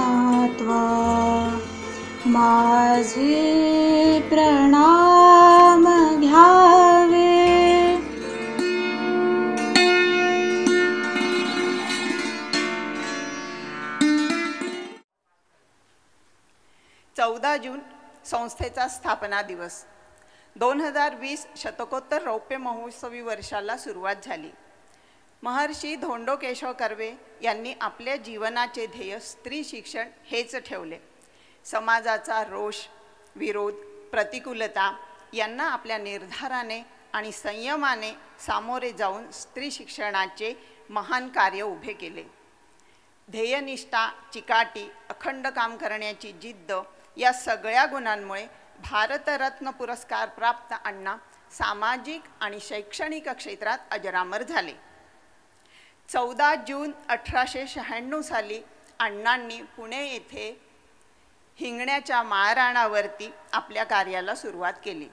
ज्ञात्वा माझे प्रणाम घ्यावे। 14 जून संस्थेचा स्थापना दिवस। 2020 शतकोत्तर रौप्य महोत्सवी वर्षाला सुरुवात झाली। महर्षी धोंडो केशव कर्वे यांनी आपल्या जीवनाचे ध्येय स्त्री शिक्षण हेच ठेवले। समाजाचा रोष, विरोध, प्रतिकूलता यांना आपल्या निर्धाराने आणि संयमाने सामोरे जाऊन स्त्री शिक्षणाचे महान कार्य उभे केले। ध्येयनिष्ठा, चिकाटी, अखंड काम करण्याची जिद्द या सगळ्या गुणांमुळे भारतरत्न पुरस्कार प्राप्त अण्णा सामाजिक आणि शैक्षणिक क्षेत्रात अजरामर झाले। 14 जून 1896 साली अण्णांनी पुणे येथे हिंगण्याच्या माळरानावरती आपल्या कार्याला सुरुवात केली।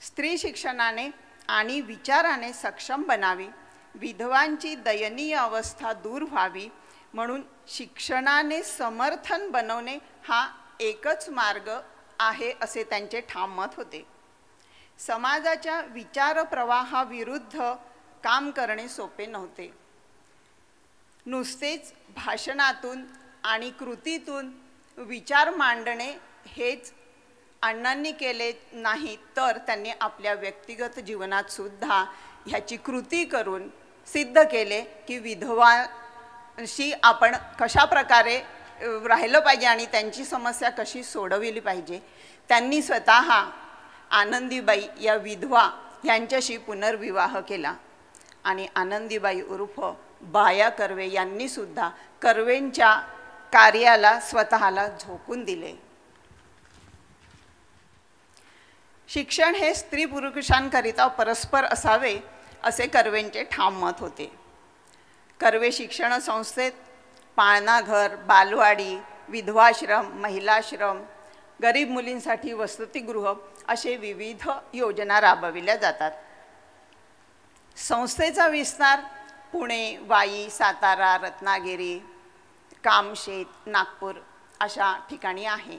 स्त्री शिक्षणाने आणि विचाराने सक्षम बनावी, विधवांची दयनीय अवस्था दूर व्हावी म्हणून शिक्षणाने समर्थन बनवणे हा एकच मार्ग आहे असे त्यांचे ठाम मत होते। समाजाच्या विचार प्रवाहाविरुद्ध काम करणे सोपे नव्हते। नुसतेच भाषणातून आणि कृतीतून विचार मांडणे हेच अण्णांनी केले नाही, तर त्यांनी आपल्या व्यक्तिगत जीवनात सुद्धा ह्याची कृती करून सिद्ध केले की विधवांशी आपण कशा प्रकारे राहिलं पाहिजे आणि त्यांची समस्या कशी सोडविली पाहिजे। त्यांनी स्वतः आनंदीबाई या विधवा यांच्याशी पुनर्विवाह केला आणि आनंदीबाई उर्फ बाया कर्वे यांनी सुद्धा कर्वेंच्या कार्याला स्वतःला झोकून दिले। शिक्षण हे स्त्री पुरुषांकरिता परस्पर असावे असे कर्वेंचे ठाम मत होते। कर्वे शिक्षण संस्थेत पाळणाघर, बालवाडी, विधवाश्रम, महिलाश्रम, गरीब मुलींसाठी वसतिगृह असे विविध योजना राबविल्या जातात। संस्थेचा विस्तार पुणे, वाई, सातारा, रत्नागिरी, कामशेत, नागपूर अशा ठिकाणी आहे।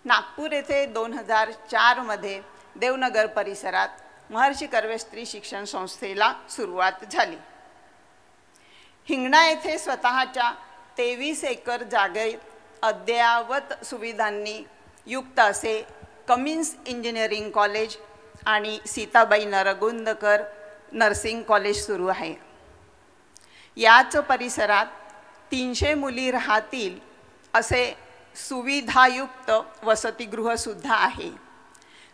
नागपूर येथे 2004 मध्ये देवनगर परिसरात महर्षी कर्वे स्त्री शिक्षण संस्थेला सुरुवात झाली। हिंगणा येथे स्वतःच्या 23 एकर जागेत अद्ययावत सुविधांनी युक्त असे कमिन्स इंजिनिअरिंग कॉलेज आणि सीताबाई नरगुंदकर नर्सिंग कॉलेज सुरू आहे। याच परिसरात 300 मुली राहतील असे सुविधायुक्त वसतिगृह सुद्धा आहे।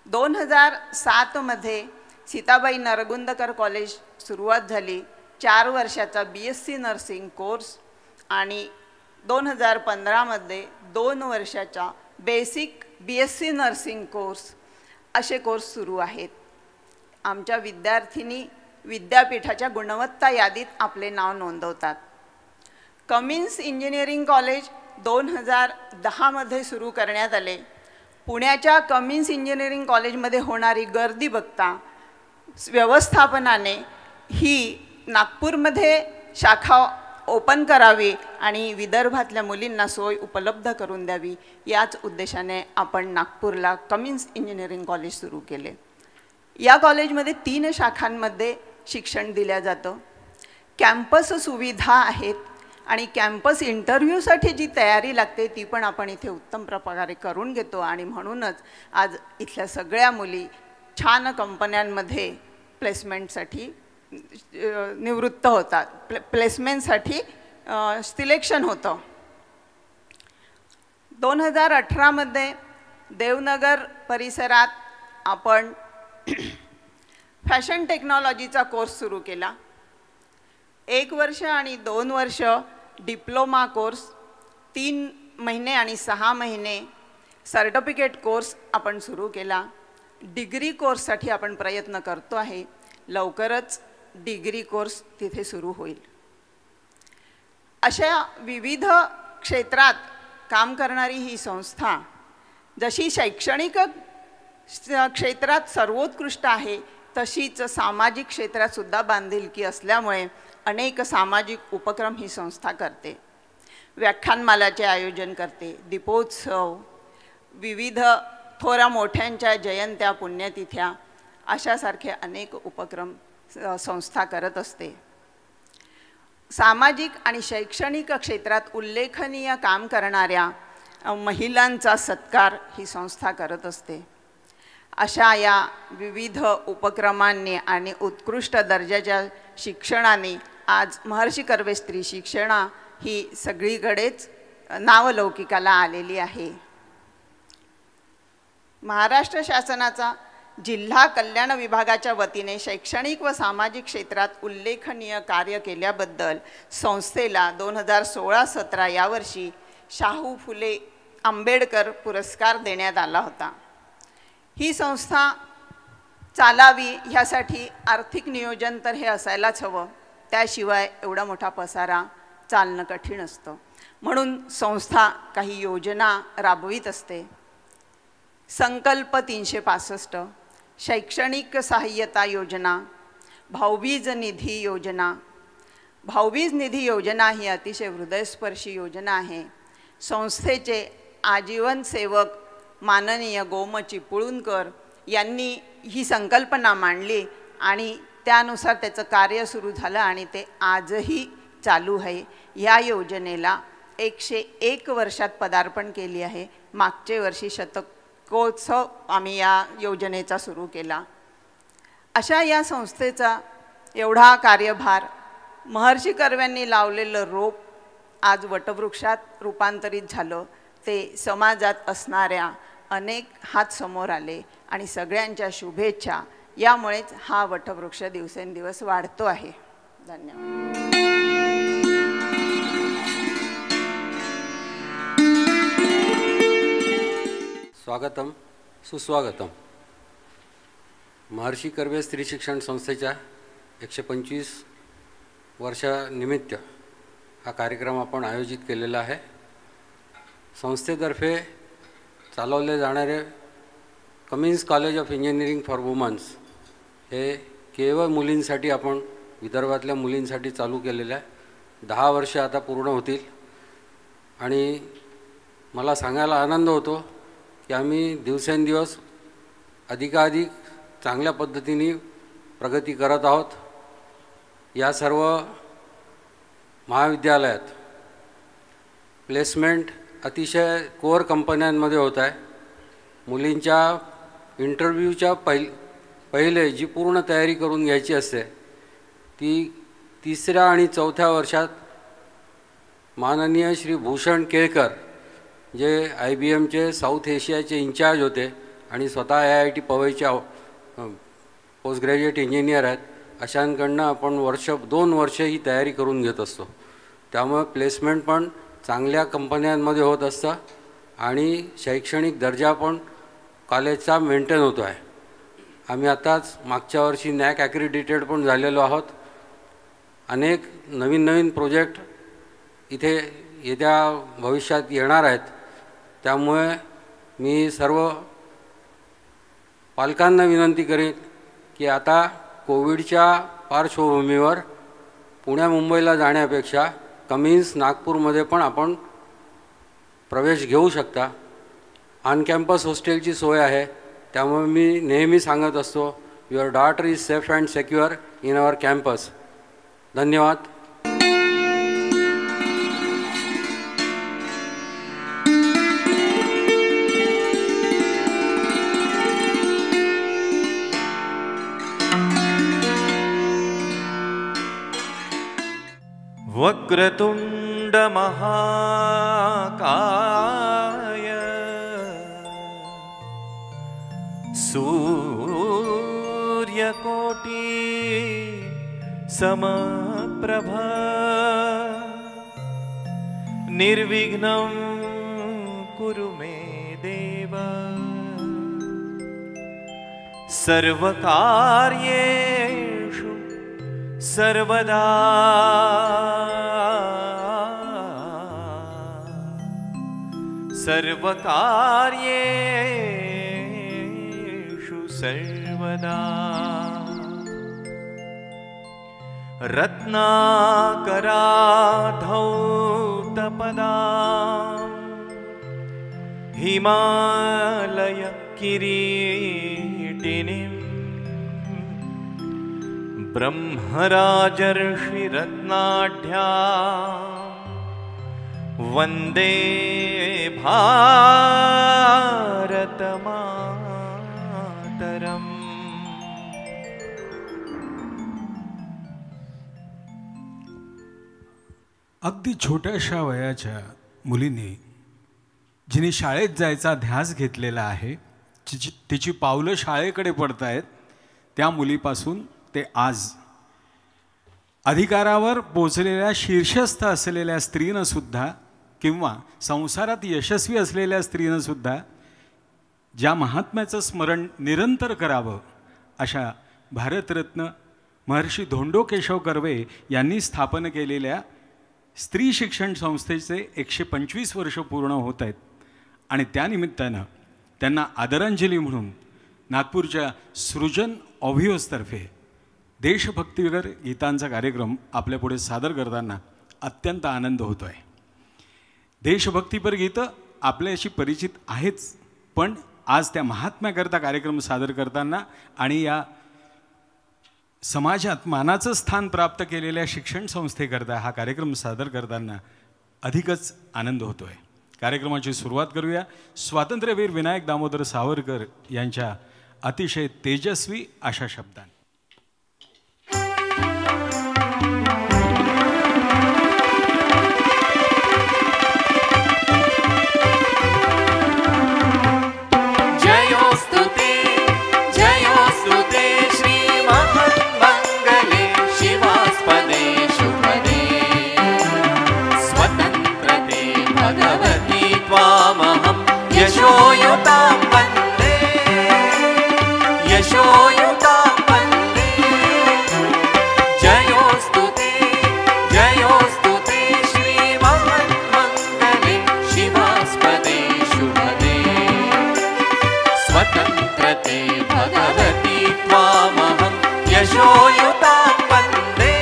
2007 मध्ये सीताबाई नरगुंदकर कॉलेज सुरुवात झाली। 4 वर्षाचा BSc नर्सिंग कोर्स आणि 2015 मध्ये 2 वर्षाचा बेसिक BSc नर्सिंग कोर्स असे कोर्स सुरू आहेत। आमच्या विद्यार्थिनी विद्यापीठाच्या गुणवत्ता यादीत आपले नाव नोंदवतात। कमिन्स इंजिनिअरिंग कॉलेज 2010 मध्ये सुरू करण्यात आले। पुण्याच्या कमिन्स इंजिनिअरिंग कॉलेजमध्ये होणारी गर्दी बघता व्यवस्थापनाने ही नागपूरमध्ये शाखा ओपन करावी आणि विदर्भातल्या मुलींना सोय उपलब्ध करून द्यावी, याच उद्देशाने आपण नागपूरला कमिन्स इंजिनिअरिंग कॉलेज सुरू केले। या कॉलेजमध्ये 3 शाखांमध्ये शिक्षण दिलं जातं। कॅम्पस सुविधा आहेत आणि कॅम्पस इंटरव्ह्यूसाठी जी तयारी लागते ती पण आपण इथे उत्तम प्रकारे करून घेतो आणि म्हणूनच आज इथल्या सगळ्या मुली छान कंपन्यांमध्ये प्लेसमेंटसाठी निवृत्त होतात, प्लेसमेंटसाठी सिलेक्शन होतं। 2018 मध्ये देवनगर परिसरात आपण फॅशन टेक्नॉलॉजीचा कोर्स सुरू केला। 1 वर्ष आणि 2 वर्ष डिप्लोमा कोर्स, 3 महिने आणि 6 महिने सर्टिफिकेट कोर्स आपण सुरू केला। डिग्री कोर्ससाठी आपण प्रयत्न करतो आहे। लवकरच डिग्री कोर्स तिथे सुरू होईल। अशा विविध क्षेत्रात काम करणारी ही संस्था जशी शैक्षणिक क्षेत्रात सर्वोत्कृष्ट आहे तशीच सामाजिक क्षेत्रात सुद्धा बांधिलकी असल्यामुळे अनेक सामाजिक उपक्रम ही संस्था करते। व्याख्यानमालाचे आयोजन करते, दीपोत्सव, विविध थोरा मोठ्यांच्या जयंत्या, पुण्यतिथ्या अशासारखे अनेक उपक्रम संस्था करत असते. सामाजिक आणि शैक्षणिक क्षेत्रात उल्लेखनीय काम करणाऱ्या महिलांचा सत्कार ही संस्था करत असते. अशा या विविध उपक्रमांनी आणि उत्कृष्ट दर्जाच्या शिक्षणाने आज महर्षी कर्वे स्त्री शिक्षणा ही सगळीकडेच नावलौकिकाला आलेली आहे. महाराष्ट्र शासनाचा जिल्हा कल्याण विभागाच्या वतीने शैक्षणिक व सामाजिक क्षेत्रात उल्लेखनीय कार्य केल्याबद्दल संस्थेला 2016-17 या वर्षी शाहू फुले आंबेडकर पुरस्कार देण्यात आला होता. ही संस्था चालावी ह्यासाठी आर्थिक नियोजन तर हे असायलाच हवं, त्याशिवाय एवढा मोठा पसारा चालणं कठीण असतं. म्हणून संस्था काही योजना राबवित असते. संकल्प 365, शैक्षणिक सहाय्यता योजना, भाऊबीज निधी योजना. भाऊबीज निधी योजना ही अतिशय हृदयस्पर्शी योजना आहे. संस्थेचे आजीवन सेवक माननीय गोम चिपळूणकर यांनी ही संकल्पना मांडली आणि त्यानुसार त्याचं कार्य सुरू झालं आणि ते आजही चालू आहे. या योजनेला 101 वर्षात पदार्पण केली आहे. मागच्या वर्षी शतकोत्सव आम्ही या योजनेचा सुरू केला. अशा या संस्थेचा एवढा कार्यभार, महर्षी कर्व्यांनी लावलेलं रोप आज वटवृक्षात रूपांतरित झालं. ते समाजात असणाऱ्या अनेक हात समोर आले आणि सगळ्यांच्या शुभेच्छा, यामुळेच हा वटवृक्ष दिवसेंदिवस वाढतो आहे. धन्यवाद. स्वागतम, सुस्वागतम. महर्षी कर्वे स्त्री शिक्षण संस्थेच्या 125 वर्षानिमित्त हा कार्यक्रम आपण आयोजित केलेला आहे. संस्थेतर्फे चालवले जाणारे Cummins college of engineering for womens हे केवळ मुलींसाठी आपण विदर्भातल्या मुलींसाठी चालू केलेलं आहे. 10 वर्ष आता पूर्ण होतील आणि मला सांगायला आनंद होतो की आम्ही दिवसेंदिवस अधिकाधिक चांगल्या पद्धतीने प्रगती करत आहोत. या सर्व महाविद्यालयात प्लेसमेंट अतिशय कोअर कंपन्यांमध्ये होत आहे. मुलींच्या इंटरव्ह्यूच्या पहिले जी पूर्ण तयारी करून घ्यायची असते ती 3ऱ्या आणि 4थ्या वर्षात माननीय श्री भूषण केळकर, जे IBMचे साऊथ एशियाचे इन्चार्ज होते आणि स्वतः IIT पवईच्या पोस्ट ग्रॅज्युएट इंजिनियर आहेत, अशांकडनं आपण 2 वर्ष ही तयारी करून घेत असतो. त्यामुळे प्लेसमेंट पण चांगल्या कंपन्यांमध्ये होत असतं आणि शैक्षणिक दर्जा पण कॉलेजचा मेंटेन होतो आहे. आम्ही आताच मागच्या वर्षी NAAC ॲक्रिडिटेड पण झालेलो आहोत. अनेक नवीन प्रोजेक्ट इथे येत्या भविष्यात येणार आहेत. त्यामुळे मी सर्व पालकांना विनंती करेन की आता कोविडच्या पार्श्वभूमीवर पुण्या मुंबईला जाण्यापेक्षा कमिन्स नागपूरमध्ये पण आपण प्रवेश घेऊ शकता. ऑन कॅम्पस हॉस्टेलची सोय आहे. त्यामुळे मी नेहमी सांगत असतो, your daughter is safe and secure in our campus. धन्यवाद. वक्रतुंड महाकाय सूर्यकोटि समप्रभ निर्विघ्नं कुरु मे देव सर्वकार्येषु सर्वदा सर्वकार्येषु सर्वदा रत्नाकराधौ पर्वतपदा हिमालय किरीटिनीं ब्रह्मराजर्षिरत्नाढ्या वन्दे भारतमातरम्। अगदी छोट्याशा वयाच्या मुलीने जिने शाळेत जायचा ध्यास घेतलेला आहे, तिची पावलं शाळेकडे पडत आहेत, त्या मुलीपासून ते आज अधिकारावर पोचलेल्या शीर्षस्थ असलेल्या स्त्रीनं सुद्धा किंवा संसारात यशस्वी असलेल्या स्त्रीनं सुद्धा ज्या महात्म्याचं स्मरण निरंतर करावं अशा भारतरत्न महर्षी धोंडो केशव कर्वे यांनी स्थापन केलेल्या स्त्री शिक्षण संस्थेचे 125 वर्ष पूर्ण होत आहेत आणि त्यानिमित्तानं त्यांना आदरांजली म्हणून नागपूरच्या सृजन ऑव्हिओसतर्फे देशभक्तीवर गीतांचा कार्यक्रम आपल्यापुढे सादर करताना अत्यंत आनंद होतो आहे। देशभक्तीपर गीतं आपल्याशी परिचित आहेच, पण आज त्या महात्म्याकरता कार्यक्रम सादर करताना आणि या समाजात मानाचं स्थान प्राप्त केलेल्या शिक्षण संस्थेकरता हा कार्यक्रम सादर करताना अधिकच आनंद होतो आहे। कार्यक्रमाची सुरुवात करूया स्वातंत्र्यवीर विनायक दामोदर सावरकर यांच्या अतिशय तेजस्वी अशा शब्दांनी। यशोयुतां वन्दे यशोयुतां वन्दे जयोस्तु ते श्रीमन्मङ्गले शिवास्पदे शुभदे स्वतन्त्रते भगवती त्वामहं यशोयुतां वन्दे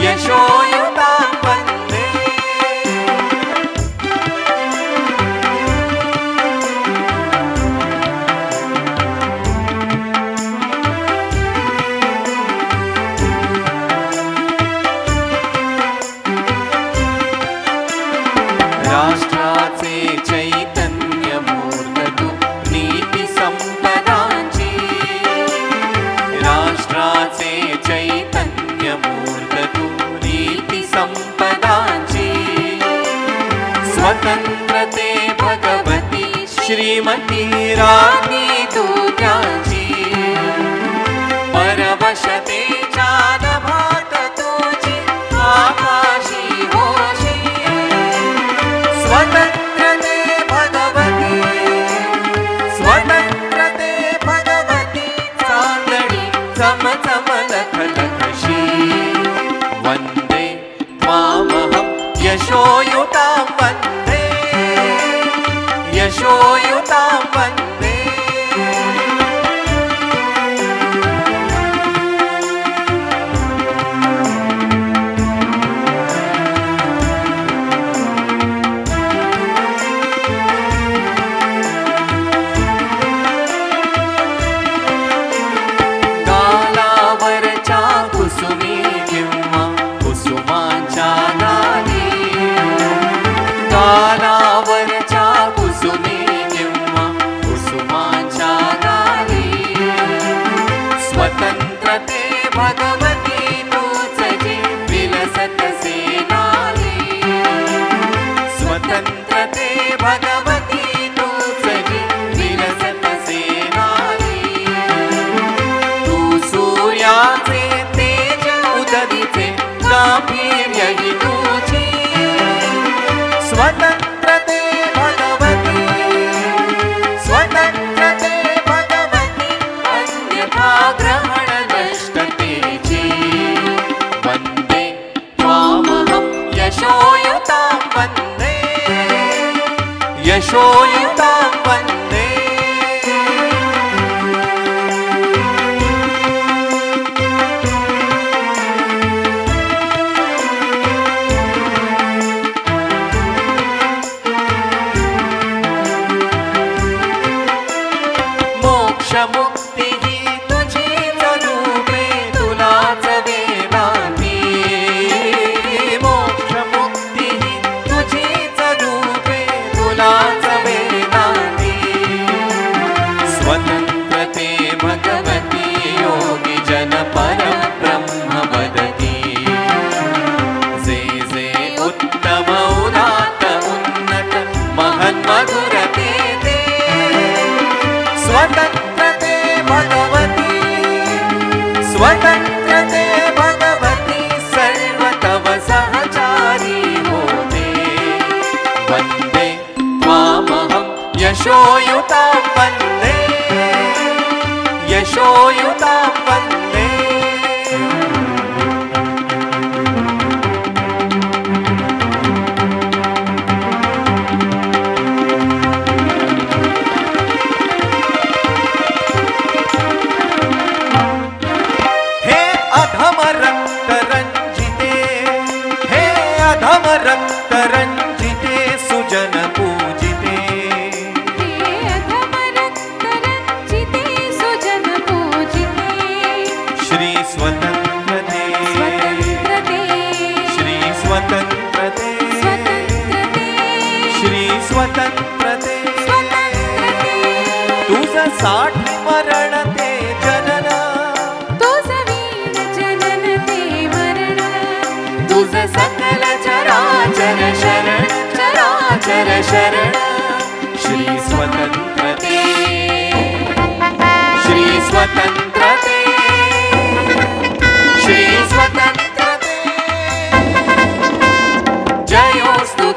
यशोयुतां वन्दे। राष्ट्राचे चैतन्य मूर्ततु नीति संपदांची राष्ट्राचे चैतन्य मूर्ततु नीति संपदांची स्वतंत्रते भगवती श्रीमती राणी तुझ्याची परवशते चादभात तुझी आकाशी होशी स्वतंत्रते भगवती चांदणी चमचमलखलखशी वन्दे त्वामहं यशोयुतां वन्दे यशोयुतां वन्दे। गालावरच्या कुसुमी किंवा कुसुमांच्या गाली स्वतंत्रते भगवती तूच जी विलसत सेनाली स्वतंत्रते भगवती तूच जी विलसत सेनाली तू सूर्याचे तेज उदरीचे गांभीर्य ही तुझी स्वतंत्रते भगवती अन्यथा ग्रहण नष्टतेची वन्दे त्वामहं यशोयुतां वन्दे यशोयुतां वन्दे। त्वामहं यशोयुतां वन्दे यशोयुतां वन्दे हे अधम रक्तरञ्जिते हे अधम रक्तरञ्जिते सुजन पूजिते हे अधम रक्तरञ्जिते सुजन पूजिते श्री स्वतन्त्रते स्वतन्त्रते श्री स्वतन्त्रते स्वतन्त्रते श्री स्वतन्त्रते स्वतन्त्रते तुझं 60 मरण ते जनन तुझं वीण जनन ते मरण तुझं सकल चराचर शरण चराचर शरण श्री स्वतन्त्रते श्री स्वतन्त्रते श्री स्वतन्त्रते जयोस्तु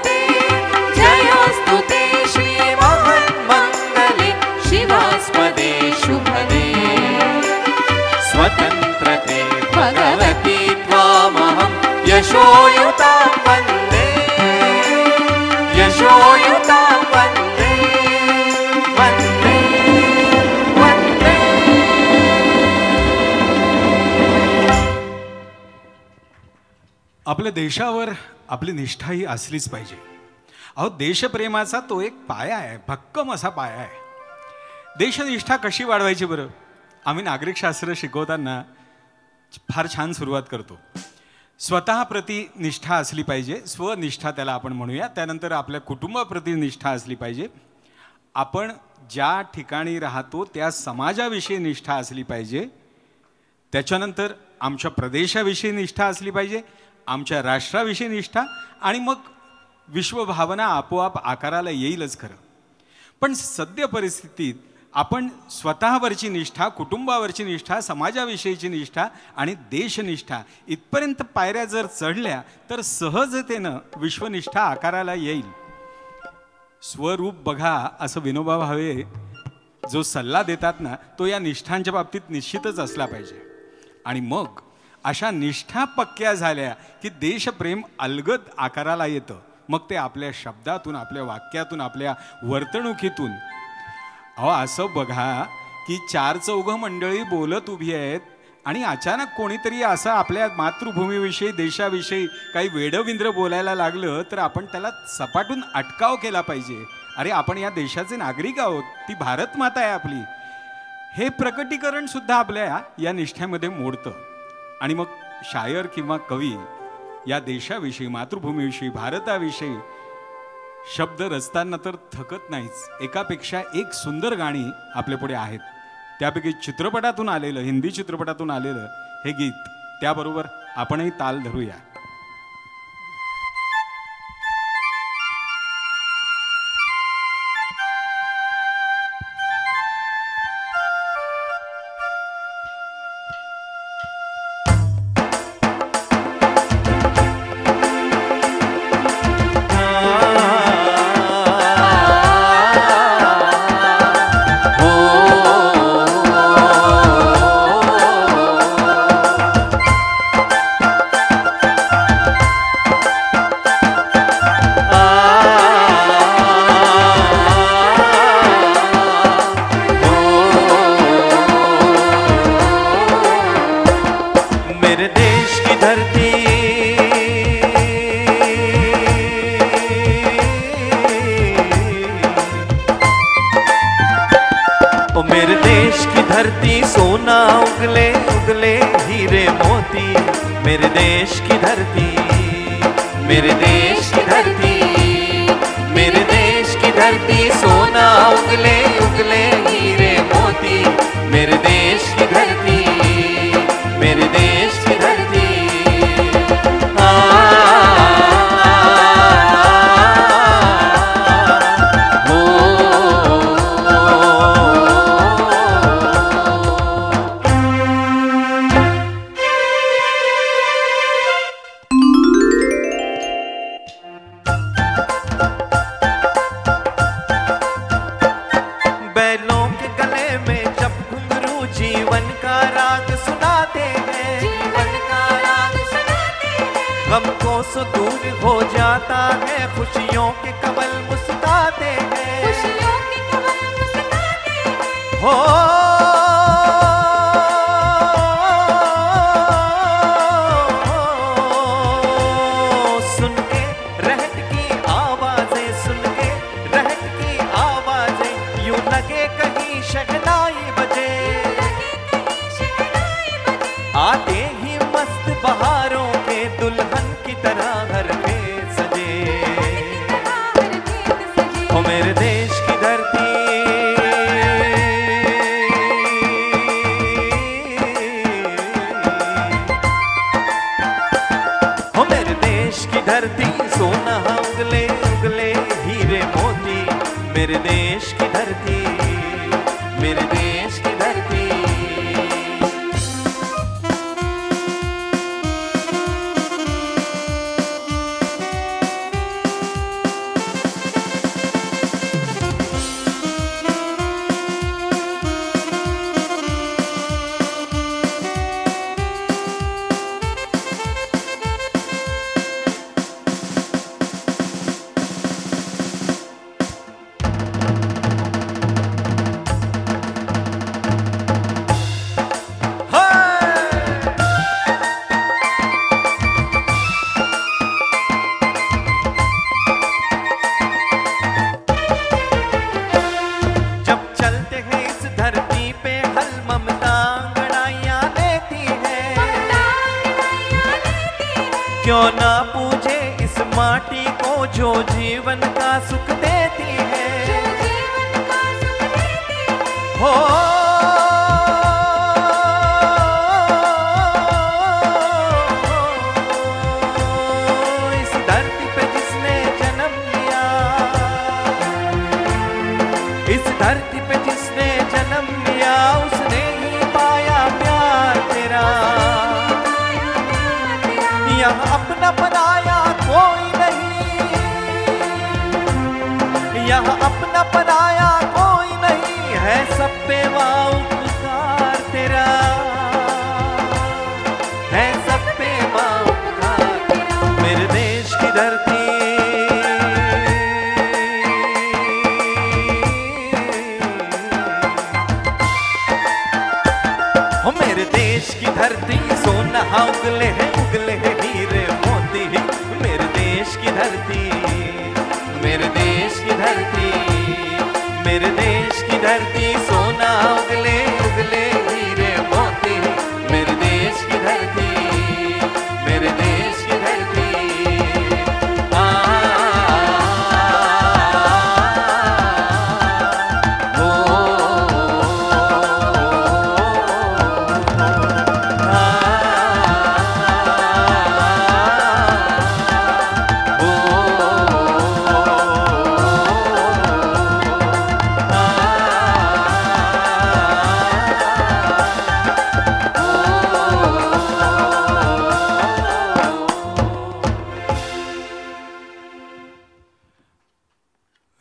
ते श्री महन्मङ्गले शिवास्पदे शुभदे स्वतन्त्रते भगवती त्वामहं यशोयुतां वन्दे यशोयुतां वन्दे वन्दे वन्दे आपल्या देशावर आपली निष्ठा ही असलीच पाहिजे. अहो, देशप्रेमाचा तो एक पाया आहे, भक्कम असा पाया आहे. देशनिष्ठा कशी वाढवायची बरं? आम्ही नागरिकशास्त्र शिकवताना फार छान सुरुवात करतो. स्वतःप्रती निष्ठा असली पाहिजे, स्वनिष्ठा त्याला आपण म्हणूया. त्यानंतर आपल्या कुटुंबाप्रती निष्ठा असली पाहिजे. आपण ज्या ठिकाणी राहतो त्या समाजाविषयी निष्ठा असली पाहिजे. त्याच्यानंतर आमच्या प्रदेशाविषयी निष्ठा असली पाहिजे, आमच्या राष्ट्राविषयी निष्ठा, आणि मग विश्वभावना आपोआप आकाराला येईलच खरं. पण सद्य परिस्थितीत आपण स्वतःवरची निष्ठा, कुटुंबावरची निष्ठा, समाजाविषयीची निष्ठा आणि देशनिष्ठा इथपर्यंत पायऱ्या जर चढल्या तर सहजतेनं विश्वनिष्ठा आकाराला येईल. स्वरूप बघा असं विनोबा भावे जो सल्ला देतात ना, तो या निष्ठांच्या बाबतीत निश्चितच असला पाहिजे. आणि मग अशा निष्ठा पक्क्या झाल्या की देशप्रेम अलगद आकाराला येतं. मग ते आपल्या शब्दातून, आपल्या वाक्यातून, आपल्या वर्तणुकीतून. अहो, असं बघा की 4-4 मंडळी बोलत उभी आहेत आणि अचानक कोणीतरी असं आपल्या मातृभूमीविषयी, देशाविषयी काही वेडविंद्र बोलायला लागलं तर आपण त्याला सपाटून अटकाव केला पाहिजे. अरे, आपण या देशाचे नागरिक आहोत, ती भारत माता आहे आपली. हे प्रकटीकरण सुद्धा आपल्या या निष्ठेमध्ये मोडतं. आणि मग शायर किंवा कवी या देशाविषयी, मातृभूमीविषयी, भारताविषयी शब्द रचताना तर थकत नाहीच. एकापेक्षा एक सुंदर गाणी आपल्या पुढे आहेत. त्यापैकी चित्रपटातून आलेलं, हिंदी चित्रपटातून आलेलं हे गीत, त्याबरोबर आपणही ताल धरूया. सो दूर हो जाता है, खुशियों के कमल मुस्कुराते हैं, खुशियों के कमल मुस्कुराते हैं। हो सुन के रहट की आवाजें, सुन के रहट की आवाजें, यूं लगे कहीं शहनाई बजे, आते ही मस्त बहारों के दुल्हन की तरह हर खेत सजे। हो मेरे देश की धरती, हो मेरे देश की धरती, सोना उगले उगले हीरे मोती, मेरे देश की धरती, मेरे देश की धरती। क्यों ना पूजे इस माटी को जो जीवन का सुख देती है, हो इस धरती पे जिसने जन्म लिया, इस धरती पे जिसने जन्म लिया, उसने ही पाया प्यार तेरा। यहाँ अपना पराया कोई नहीं, यहाँ अपना पराया कोई नहीं है, सब पे उपकार तेरा है, सब पे उपकार तेरा। मेरे देश की धरती, हो मेरे देश की धरती, सोना उगले है उगले है हीरे मोती, मेरे देश की धरती, मेरे देश की धरती, मेरे देश की धरती, सोना उगले उगले हीरे मोती, मेरे देश की धरती, मेरे देश की धरती।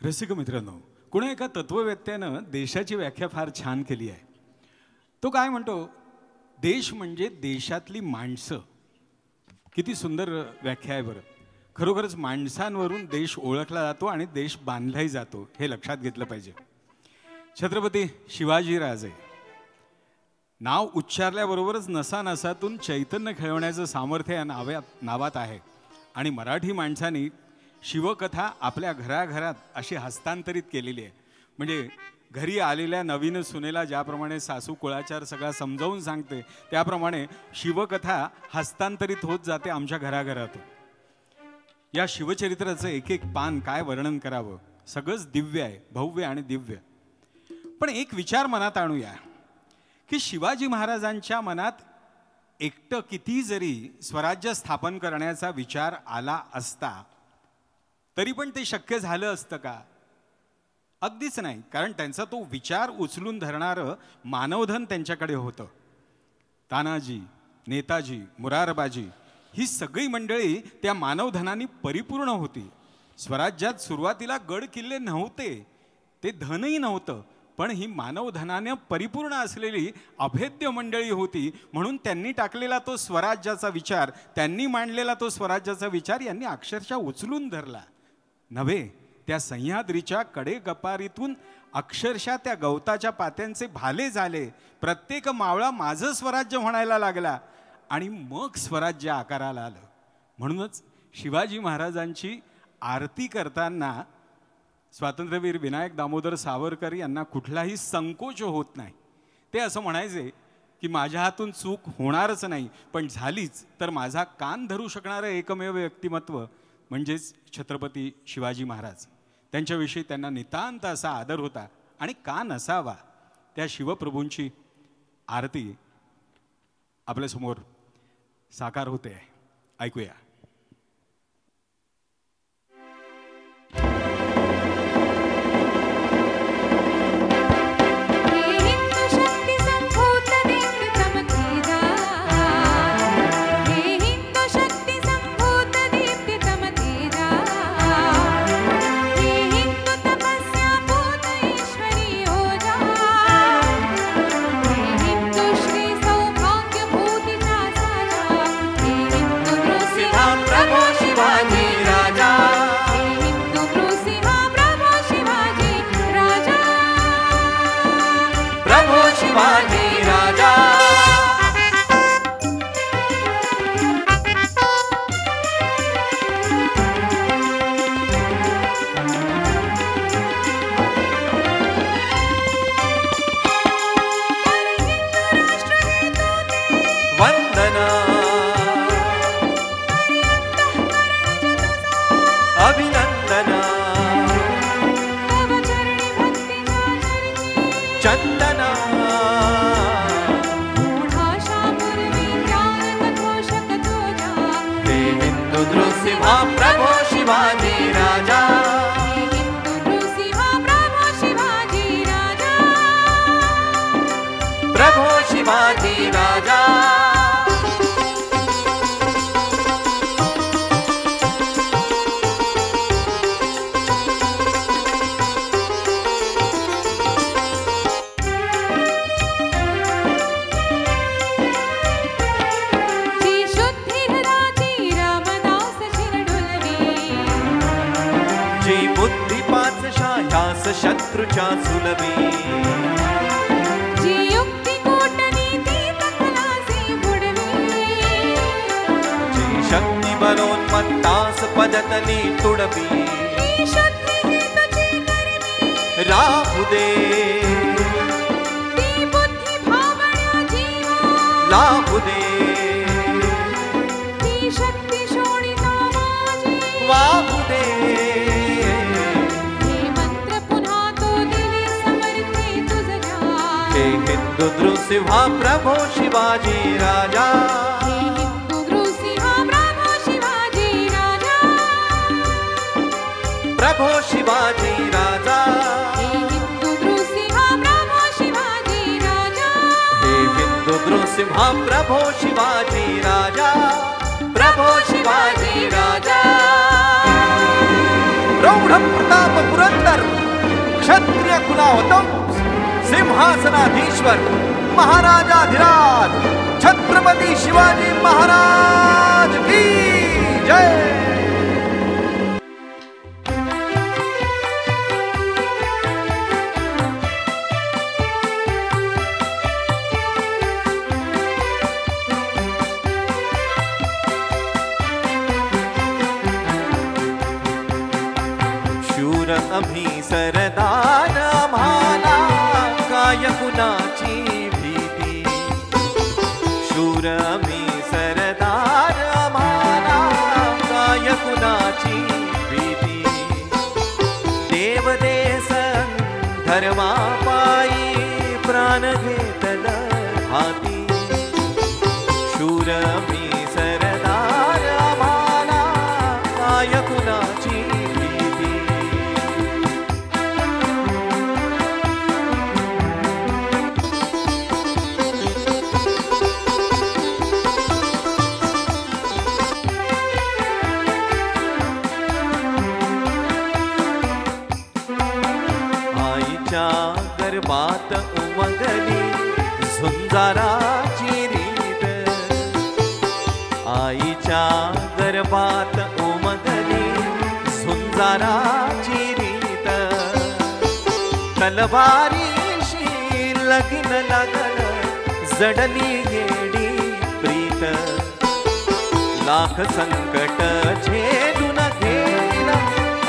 रसिक मित्रांनो, कुणा एका तत्ववेत्यानं देशाची व्याख्या फार छान केली आहे. तो काय म्हणतो, देश म्हणजे देशातली माणसं. किती सुंदर व्याख्या आहे बरं. खरोखरच माणसांवरून देश ओळखला जातो आणि देश बांधलाही जातो, हे लक्षात घेतलं पाहिजे. छत्रपती शिवाजीराजे नाव उच्चारल्याबरोबरच नसानसातून चैतन्य खेळवण्याचं सामर्थ्य या नावात आहे. आणि मराठी माणसांनी शिवकथा आपल्या घराघरात अशी हस्तांतरित केलेली आहे. म्हणजे घरी आलेल्या नवीन सुनेला ज्याप्रमाणे सासू कुळाचार सगळा समजावून सांगते, त्याप्रमाणे शिवकथा हस्तांतरित होत जाते आमच्या घराघरातून. या शिवचरित्राचं एक एक पान काय वर्णन करावं, सगळंच दिव्य आहे, भव्य आणि दिव्य. पण एक विचार मनात आणूया की शिवाजी महाराजांच्या मनात एकटं किती जरी स्वराज्य स्थापन करण्याचा विचार आला असता तरी पण ते शक्य झालं असतं का? अगदीच नाही. कारण त्यांचा तो विचार उचलून धरणारं मानवधन त्यांच्याकडे होतं. तानाजी, नेताजी, मुरारबाजी ही सगळी मंडळी त्या मानवधनाने परिपूर्ण होती. स्वराज्यात सुरुवातीला गड किल्ले नव्हते, ते धनही नव्हतं, पण ही मानवधनाने परिपूर्ण असलेली अभेद्य मंडळी होती, म्हणून त्यांनी टाकलेला तो स्वराज्याचा विचार, त्यांनी मांडलेला तो स्वराज्याचा विचार यांनी अक्षरशः उचलून धरला नव्हे. त्या सह्याद्रीच्या कडेगपारीतून अक्षरशः त्या गवताच्या पात्यांचे भाले झाले. प्रत्येक मावळा माझं स्वराज्य म्हणायला लागला आणि मग स्वराज्य आकाराला आलं. म्हणूनच शिवाजी महाराजांची आरती करताना स्वातंत्र्यवीर विनायक दामोदर सावरकर यांना कुठलाही संकोच होत नाही. ते असं म्हणायचे की माझ्या हातून चूक होणारच नाही, पण झालीच तर माझा कान धरू शकणारं एकमेव व्यक्तिमत्व म्हणजेच छत्रपती शिवाजी महाराज. त्यांच्याविषयी त्यांना नितांत असा आदर होता आणि का नसावा. त्या शिवप्रभूंची आरती आपल्यासमोर साकार होते. ऐकूया. शत्रुच्या सुलभी जी युक्ती कूटनीती तखलासी बुडवी जी शक्ती बलोन्मत्तास पदतनी तुडवी शुद्धी ही तुझी करवी राहू दे ती बुद्धी भावना जीवा लाभू दे ती शक्ती शोणिता माझी वाहू दे नृसिंहा प्रभो शिवाजी राजा नृसिंहा प्रभो शिवाजी राजा प्रभो शिवाजी राजा नृसिंहा प्रभो शिवाजी राजा हे हिंदू नृसिंहा प्रभो शिवाजी राजा प्रभो शिवाजी राजा प्रौढ प्रताप पुरंदर क्षत्रिय कुलावतम सिंहासनाधीश्वर महाराजाधिराज छत्रपती शिवाजी महाराज की जय. शूर आम्ही सरदार आम्हाला काय कुणाची भीती. शूर आम्ही सरदार आम्हाला काय कुणाची भीती. देवदेश धर्मा पायी प्राण घेतल हाती. शूर आम्ही सरदार आम्हाला काय कुणाची भीती. आईच्या गर्भात उमगली झुंजाराची रीत, आईच्या गर्भात उमगली झुंजाराची रीत, तलवारीशी लगीन लागल जडली येडी प्रीत, लाख संकट झेलून घेईन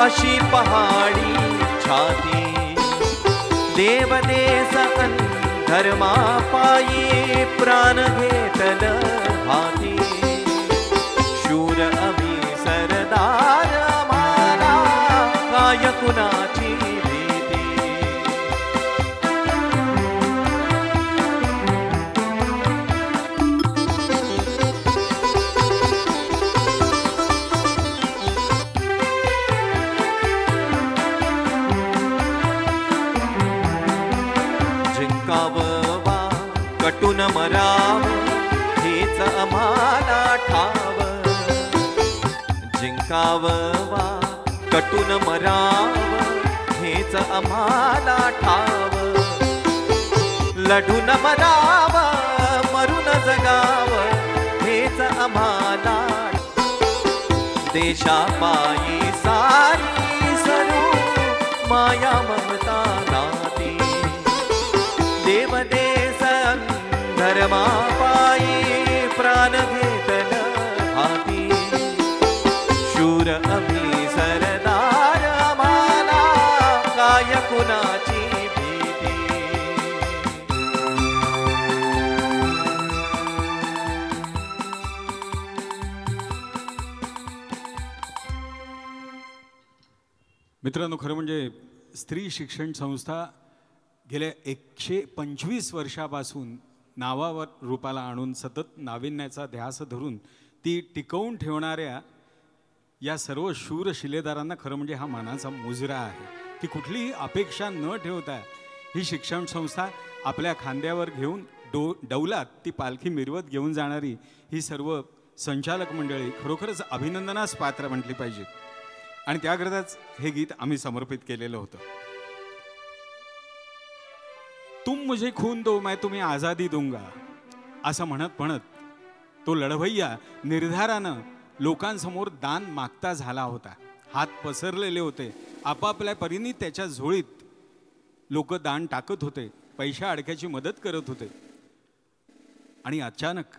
अशी पहाडी छाती, देवदेश धर्मा पायी प्राण घेतल हाती, शूर अभी सरदार आम्हाला काय कुणाची भीती. जिंकाववा कटून मराव हेच आम्हाला ठाव, जिंकाववा कटून मराव हेच आम्हाला ठाव, लढून मराव मरून जगाव हेच आम्हाला, देशापायी सारी सरू माया ममता नाती, देवदेश धर्मा पायी प्राण घेतल हाती, शूर अभी सरदार आम्हाला काय कुणाची भीती. मित्रांनो, खरं म्हणजे स्त्री शिक्षण संस्था गेल्या 125 वर्षापासून नावावर रूपाला आणून सतत नाविन्याचा ध्यास धरून ती टिकवून ठेवणाऱ्या या सर्व शूर शिलेदारांना खरं म्हणजे हा मानाचा मुजरा आहे की कुठलीही अपेक्षा न ठेवता ही शिक्षण संस्था आपल्या खांद्यावर घेऊन डौलात ती पालखी मिरवत घेऊन जाणारी ही सर्व संचालक मंडळी खरोखरच अभिनंदनास पात्र म्हटली पाहिजे. आणि त्याकरताच हे गीत आम्ही समर्पित केलेलं होतं. तुम मुझे खून दो मैं तुम्हें आजादी दूंगा असं म्हणत म्हणत तो लढवय्या निर्धारानं लोकांसमोर दान मागता झाला होता. हात पसरलेले होते. आपापल्या परीने त्याच्या झोळीत लोक दान टाकत होते, पैशा अडक्याची मदत करत होते. आणि अचानक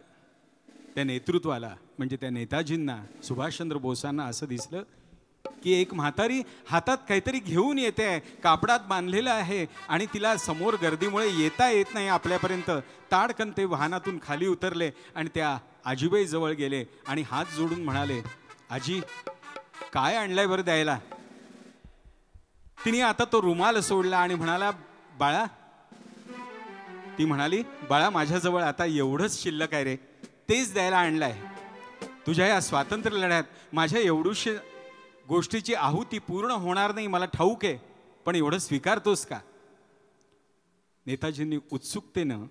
त्या नेतृत्वाला म्हणजे त्या नेताजींना, सुभाषचंद्र बोसांना असं दिसलं की एक म्हातारी हातात काहीतरी घेऊन येते आहे, कापडात बांधलेलं आहे आणि तिला समोर गर्दीमुळे येता येत नाही आपल्यापर्यंत. ताडकन ते वाहनातून खाली उतरले आणि त्या आजीबाई जवळ गेले आणि हात जोडून म्हणाले, आजी काय आणलंय बरं द्यायला. तिने आता तो रुमाल सोडला आणि म्हणाला, बाळा. ती म्हणाली, बाळा माझ्याजवळ आता एवढंच शिल्लक आहे रे, तेच द्यायला आणलंय. तुझ्या या स्वातंत्र्य लढ्यात माझ्या एवढूशे गोष्टीची आहुती पूर्ण होणार नाही मला ठाऊक आहे, पण एवढं स्वीकारतोस का. नेताजींनी उत्सुकतेनं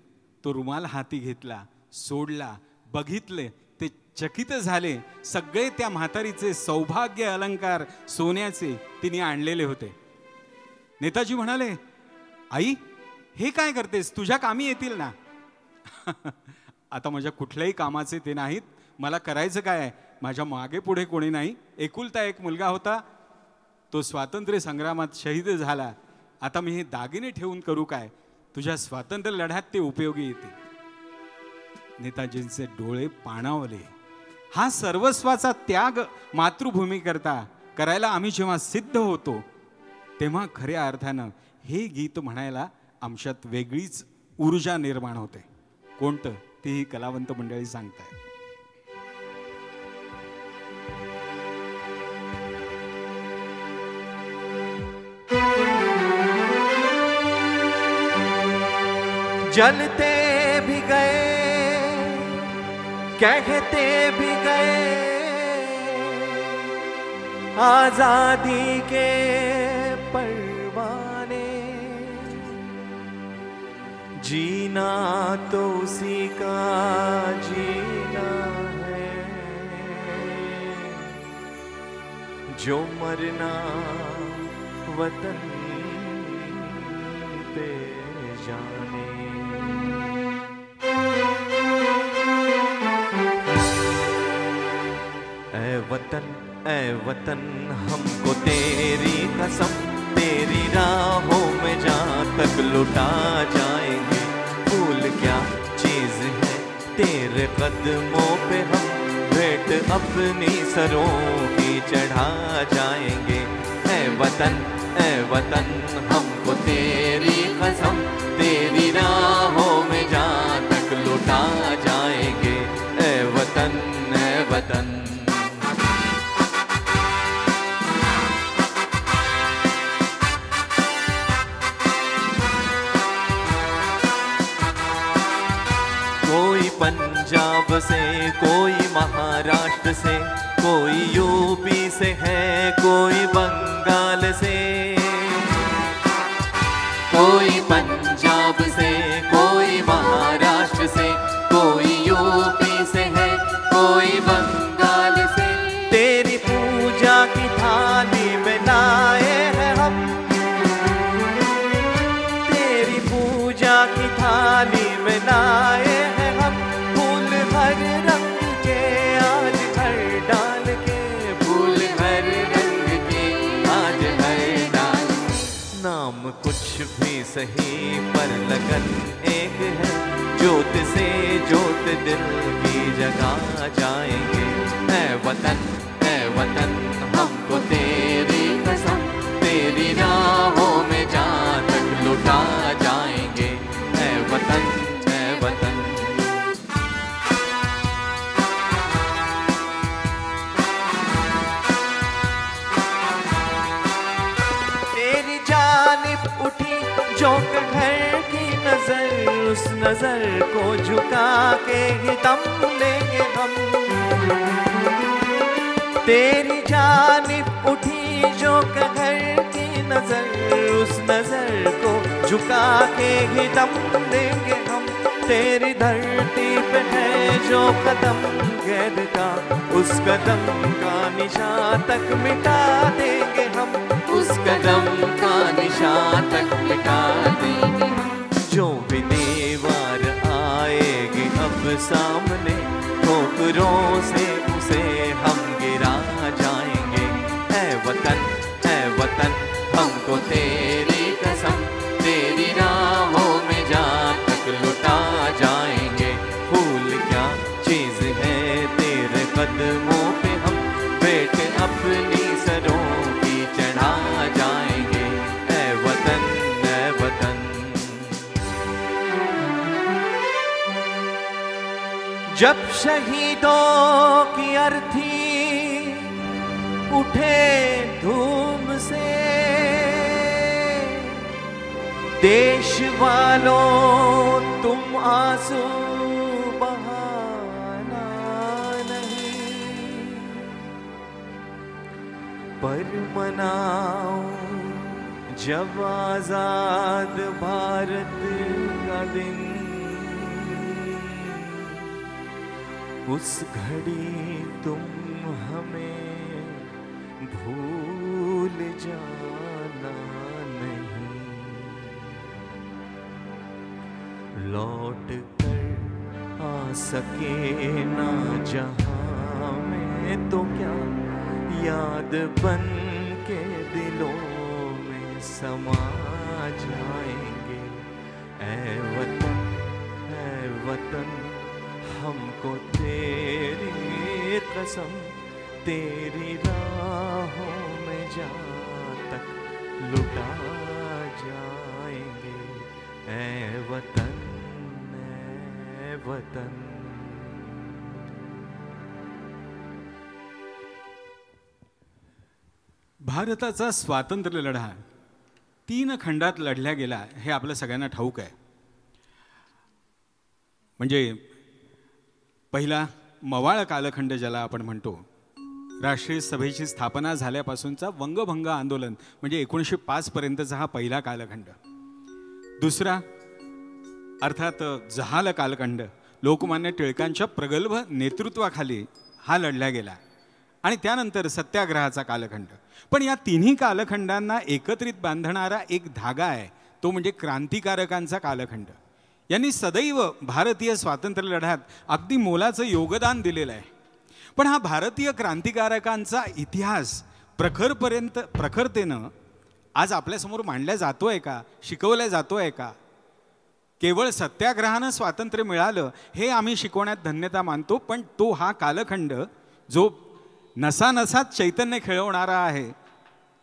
तो रुमाल हाती घेतला, सोडला, बघितले. ते चकित झाले. सगळे त्या म्हातारीचे सौभाग्य अलंकार सोन्याचे तिने आणलेले होते. नेताजी म्हणाले, आई हे काय करतेस, तुझ्या कामी येतील ना. आता माझ्या कुठल्याही कामाचे ते नाहीत. मला करायचं काय आहे, माझ्या मागे पुढे कोणी नाही. एकुलता एक मुलगा होता, तो स्वातंत्र्य संग्रामात शहीद झाला. आता मी हे दागिने ठेवून करू काय, तुझ्या स्वातंत्र्य लढ्यात ते उपयोगी येते. नेताजींचे डोळे पाणावले. हा सर्वस्वाचा त्याग मातृभूमी करता करायला आम्ही जेव्हा सिद्ध होतो तेव्हा खऱ्या अर्थानं हे गीत म्हणायला आमच्यात वेगळीच ऊर्जा निर्माण होते. कोणतं तेही कलावंत मंडळी सांगतायत. जलते भी गए कहते भी गए आजादी के परवाने, जीना तो उसी का जीना है जो मरना वतन पे जाने। ऐ वतन हमको तेरी कसम, तेरी राहों में जहाँ तक लुटा जाएंगे। फूल क्या चीज है तेरे कदमों पे, हम भेंट अपनी सरों की चढ़ा जाएंगे। ऐ वतन हमको तेरी कसम, तेरी राहों में जहाँ तक लुटा जाएंगे। ऐ वतन कोई पंजाब से, कोई महाराष्ट्र से, कोई यूपी से है, कोई बंगाल से। कोई पंजाब से, कोई महाराष्ट्र से, कोई यूपी से है, कोई बंगाल से। तेरी पूजा की थाली में लाए हैं हम, तेरी पूजा की थाली में लाए हैं हम। फूल हर रंग के आज हर डाल के, फूल हर रंग के आज हर डाल। नाम कुछ भी सही पर लगन एक है, जोत से जोत दिल की जगा जाएंगे। ऐ वतन हमको तेरी कसम, तेरी राहों में जहाँ तक लुटा जाएंगे। ऐ वतन तेरी जानिब उठी जो घर की नजर, उस नजर को झुका के ही दम लेंगे हम। तेरी जानिब उठी जो घर की नजर, उस नजर को झुका के ही दम लेंगे हम। तेरी धरती पे है जो कदम गैर का, उस कदम का निशान तक मिटा देंगे हम, उस कदम का निशान तक मिटा देंगे हम। जो भी दीवार आएगी अब सामने, ठोकरों से उसे हम गिरा जाएंगे। ऐ वतन हमको तेरी कसम, तेरी राहों में जहाँ तक लुटा जाएंगे। फूल क्या चीज है तेरे कदमों पे, हम भेंट अपनी सरों की चढ़ा जाएंगे। ऐ वतन जब शहीदों की अर्थी उठे धूम से, देश वालों तुम आंसू बहाना नहीं, पर मनाओ जब आजाद भारत का दिन। उस घड़ी तुम हमें भूल जाना नहीं, लौट कर आ सके ना जहां में तो क्या, याद बन के दिलों में समा जाएंगे। ऐ वतन हमको तेरी कसम, तेरी राहों में जहाँ तक लुटा जाएंगे। ऐ वतन भारताचा स्वातंत्र्य लढा 3 खंडात लढला गेला हे आपल्या सगळ्यांना ठाऊक आहे। म्हणजे पहिला मवाळ कालखंड ज्याला आपण म्हणतो, राष्ट्रीय सभेची स्थापना झाल्यापासूनचा वंगभंग आंदोलन म्हणजे 1905 पर्यंतचा हा पहिला कालखंड। दुसरा अर्थात जहाल कालखंड, लोकमान्य टिळकांच्या प्रगल्भ नेतृत्वाखाली हा लढला गेला। आणि त्यानंतर सत्याग्रहाचा कालखंड। पण या तिन्ही कालखंडांना एकत्रित बांधणारा एक धागा आहे, तो म्हणजे क्रांतिकारकांचा कालखंड. यांनी सदैव भारतीय स्वातंत्र्य लढ्यात अगदी मोलाचं योगदान दिलेलं आहे. पण हा भारतीय क्रांतिकारकांचा इतिहास प्रखरतेनं आज आपल्यासमोर मांडला जातो आहे का, शिकवला जातो आहे का? केवळ सत्याग्रहानं स्वातंत्र्य मिळालं हे आम्ही शिकवण्यात धन्यता मानतो, पण तो हा कालखंड जो नसानसात चैतन्य खेळवणारा आहे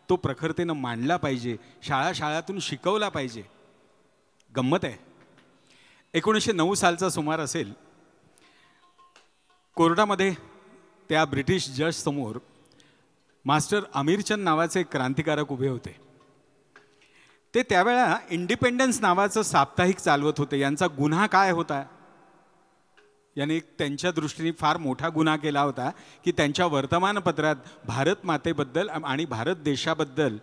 तो प्रखरतेनं मांडला पाहिजे, शाळातून शिकवला पाहिजे. गंमत आहे, 1909 सालचा सुमार असेल, कोर्टामध्ये त्या ब्रिटिश जज समोर मास्टर अमीरचंद नावाचे क्रांतिकारक उभे होते. ते त्यावेळेला इंडिपेंडन्स नावाचं साप्ताहिक चालवत होते. यांचा गुन्हा काय होता? याने त्यांच्या दृष्टीने फार मोठा गुन्हा केला होता की त्यांच्या वर्तमानपत्रात भारत मातेबद्दल आणि भारत देशाबद्दल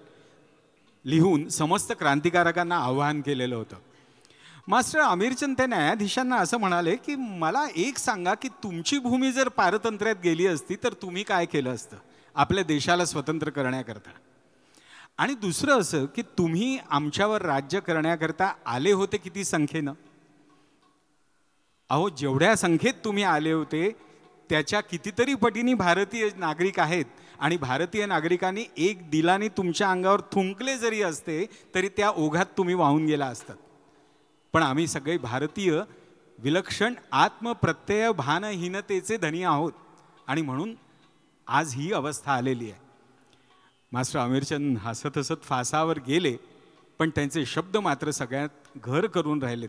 लिहून समस्त क्रांतिकारकांना आवाहन केलेलं होतं. मास्टर अमीरचंद त्या न्यायाधीशांना असं म्हणाले की मला एक सांगा की तुमची भूमी जर पारतंत्र्यात गेली असती तर तुम्ही काय केलं असतं आपल्या देशाला स्वतंत्र करण्याकरता? आणि दुसरं असं की तुम्ही आमच्यावर राज्य करण्याकरता आले होते किती संख्येनं? अहो, जेवढ्या संख्येत तुम्ही आले होते त्याच्या कितीतरी पटीने भारतीय नागरिक आहेत आणि भारतीय नागरिकांनी एक दिलाने तुमच्या अंगावर थुंकले जरी असते तरी त्या ओघात तुम्ही वाहून गेला असतात. पण आम्ही सगळे भारतीय विलक्षण आत्मप्रत्यय भानहीनतेचे धनी आहोत आणि म्हणून आज ही अवस्था आलेली आहे. मास्टर अमीरचंद हसत हसत फासावर गेले, पण त्यांचे शब्द मात्र सगळ्यात घर करून राहिलेत.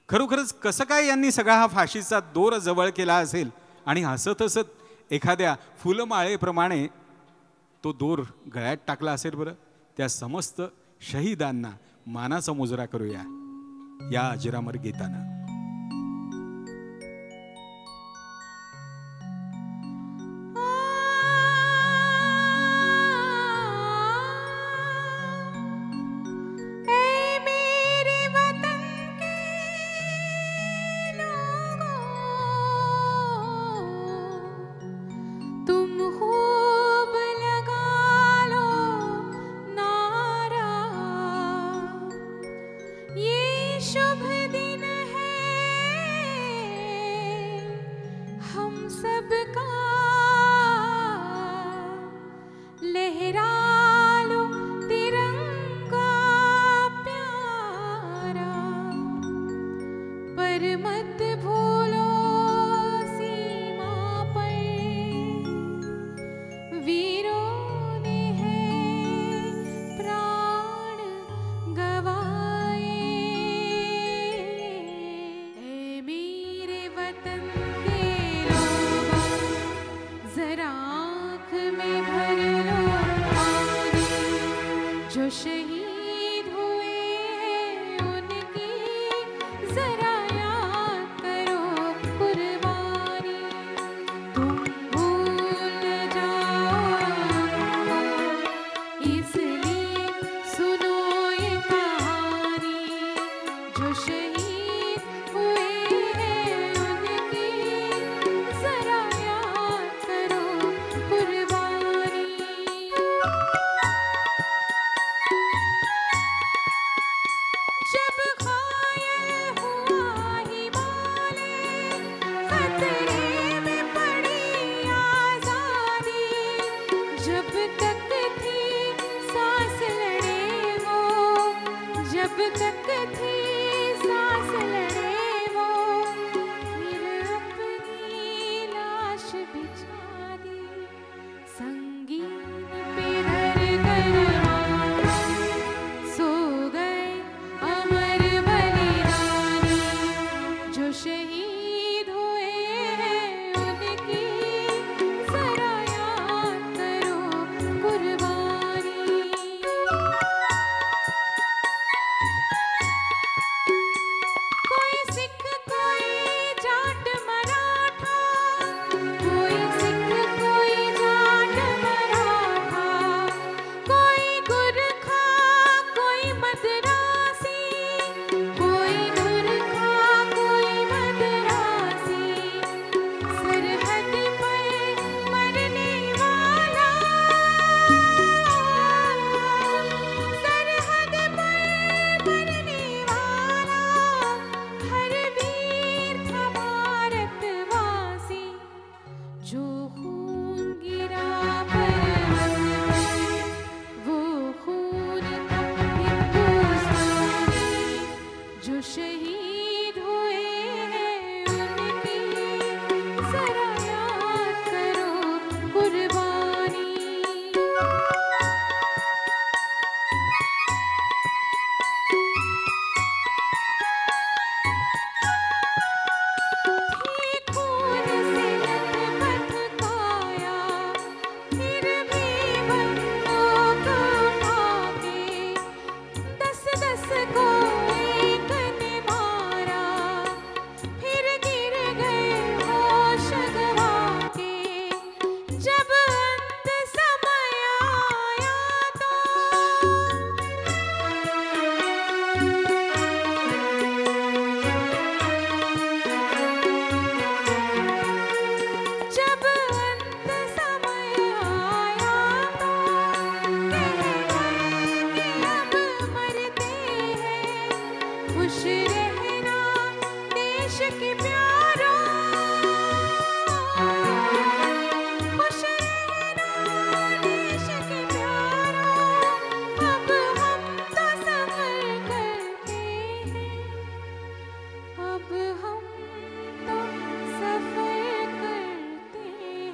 खरोखरच कसं काय यांनी सगळा हा फाशीचा दोर जवळ केला असेल आणि हसत हसत एखाद्या फुलमाळेप्रमाणे तो दोर गळ्यात टाकला असेल बरं? त्या समस्त शहीदांना मानाचा मुजरा करूया या अजरामर गीतानं. खुश रहना देश के प्यारों, खुश रहना देश के प्यारों। अब हम तो सफर करते हैं, अब हम तो सफर करते हैं।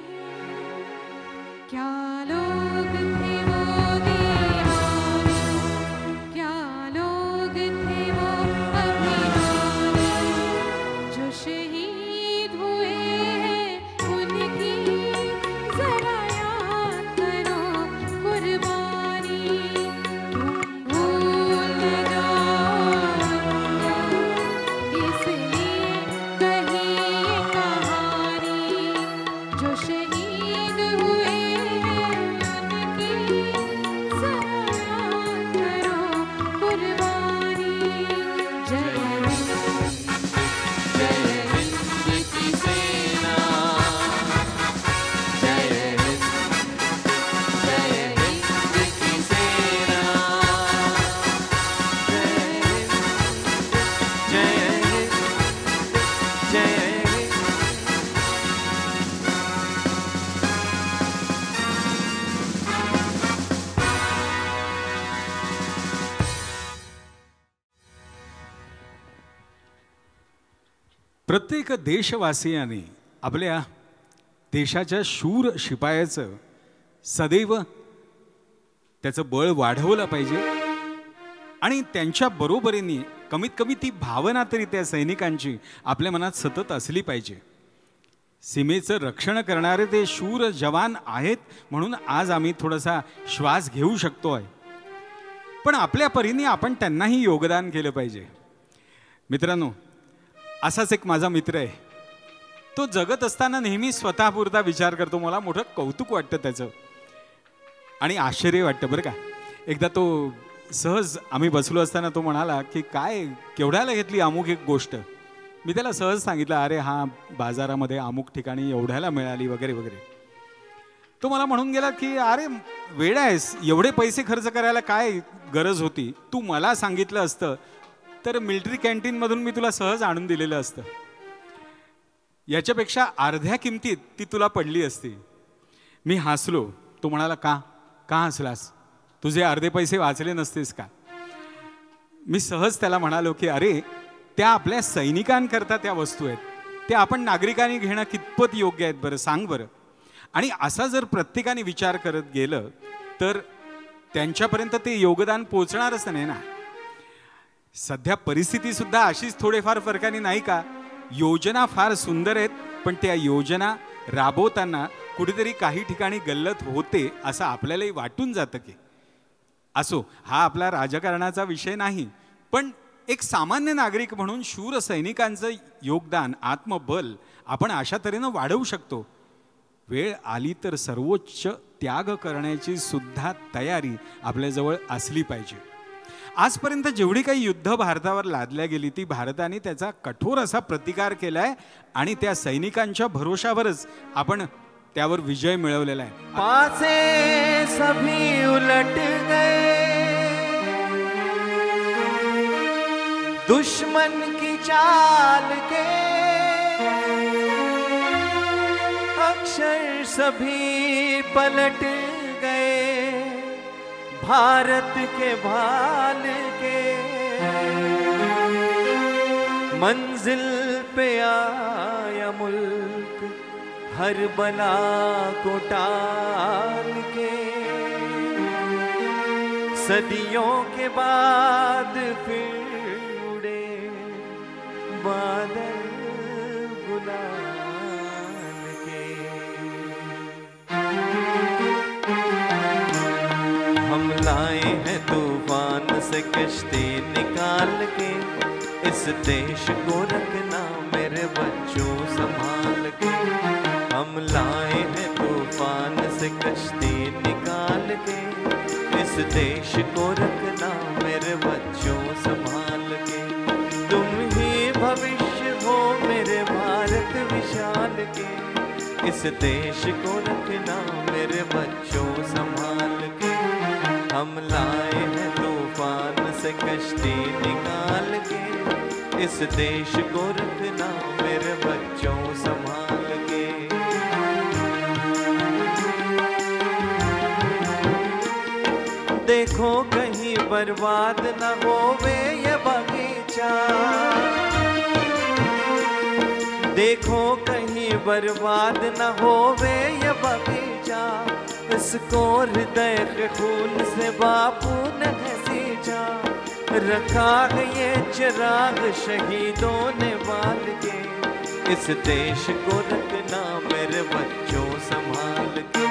क्या लोग थे वो दीवाने, क्या लोग थे वो अभिमानी, जो शहीद हुए हैं उनकी जरा याद करो कुर्बानी। तुम भूल न जाओ इसलिए कही ये कहानी, जो शहीद हुए हैं उनकी जरा याद करो कुर्बानी। जय हिंद, जय हिंद की सेना, जय हिंद, जय हिंद की सेना, जय हिंद, जय हिंद। प्रत्येक देशवासियाने आपल्या देशाच्या शूर शिपायाचं सदैव त्याचं बळ वाढवलं पाहिजे आणि त्यांच्या बरोबरीने कमीत कमी ती भावना तरी त्या सैनिकांची आपल्या मनात सतत असली पाहिजे. सीमेचं रक्षण करणारे ते शूर जवान आहेत म्हणून आज आम्ही थोडासा श्वास घेऊ शकतोय, पण आपल्या परीने आपण त्यांनाही योगदान केलं पाहिजे. मित्रांनो, असाच एक माझा मित्र आहे. तो जगत असताना नेहमी स्वतःपुरता विचार करतो. मला मोठं कौतुक वाटतं त्याचं आणि आश्चर्य वाटतं बरं का. एकदा तो सहज आम्ही बसलो असताना तो म्हणाला की काय केवढ्याला घेतली अमुक एक गोष्ट. मी त्याला सहज सांगितलं, अरे हा बाजारामध्ये अमुक ठिकाणी एवढ्याला मिळाली वगैरे वगैरे. तो मला म्हणून गेला की अरे वेडा आहेस, एवढे पैसे खर्च करायला काय गरज होती. तू मला सांगितलं असतं तर मिलिटरी कॅन्टीनमधून मी तुला सहज आणून दिलेलं असतं. याच्यापेक्षा अर्ध्या किमतीत ती तुला पडली असती. मी हसलो. तो म्हणाला का हसलास, तुझे अर्धे पैसे वाचले नसतेस का. मी सहज त्याला म्हणालो की अरे त्या आपल्या सैनिकांकरता त्या वस्तू आहेत, त्या आपण नागरिकांनी घेणं कितपत योग्य आहेत बरं, सांग बरं. आणि असा जर प्रत्येकाने विचार करत गेलं तर त्यांच्यापर्यंत ते योगदान पोचणारच नाही ना. सध्या परिस्थिती सुद्धा अशीच थोडेफार फरकाने नाही का. योजना फार सुंदर आहेत, पण त्या योजना राबवताना कुठेतरी काही ठिकाणी गल्लत होते असं आपल्यालाही वाटून जातं की. असो, हा आपला राजकारणाचा विषय नाही, पण एक सामान्य नागरिक म्हणून शूर सैनिकांचं योगदान, आत्मबल आपण अशा तऱ्हेनं वाढवू शकतो. वेळ आली तर सर्वोच्च त्याग करण्याची सुद्धा तयारी आपल्याजवळ असली पाहिजे. आजपर्यंत जेवढी काही युद्ध भारतावर लादल्या गेली ती भारताने त्याचा कठोर असा प्रतिकार केलाय आणि त्या सैनिकांच्या भरोशावरच आपण त्यावर विजय मिळवलेला आहे. पासे सभी उलट गए, दुश्मन की चाल के अक्षर सभी पलट गए, भारत के भाल के मंजिल पे आया मुल्क हर बला को टाल के, सदियों के बाद फिर उड़े बादल गुलाल के। हम लाए हैं तूफान से कश्ती निकाल के, इस देश को रखना मेरे बच्चों संभाल के। हम लाए हैं तूफान से कश्ती निकाल के, इस देश को रखना मेरे बच्चों संभाल के। तुम ही भविष्य हो मेरे भारत विशाल के, इस देश को रखना मेरे बच्चों संभाल के। हम लाए हैं तूफान से कश्ती निकाल के, इस देश को रखना मेरे बच्चों संभाल के। देखो कहीं बर्बाद न होवे ये बगीचा, देखो कहीं बर्बाद न होवे ये बगीचा, इसको हृदय के खून से बापू ने सींचा। रखा है ये चिराग शहीदों ने बाल के, इस देश को रखना मेरे बच्चों संभाल के।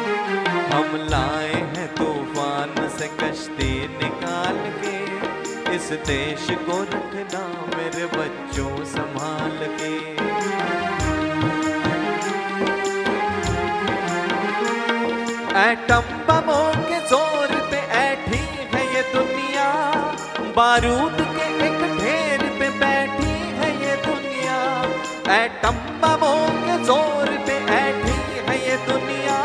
हम लाए हैं तूफान से कश्ती निकाल के, इस देश को रखना मेरे बच्चों संभाल के। एटम बमों के जोर पे ऐठी है ये दुनिया, बारूद के एक ढेर पे बैठी है ये दुनिया। एटम बमों के जोर पे ऐठी है ये दुनिया,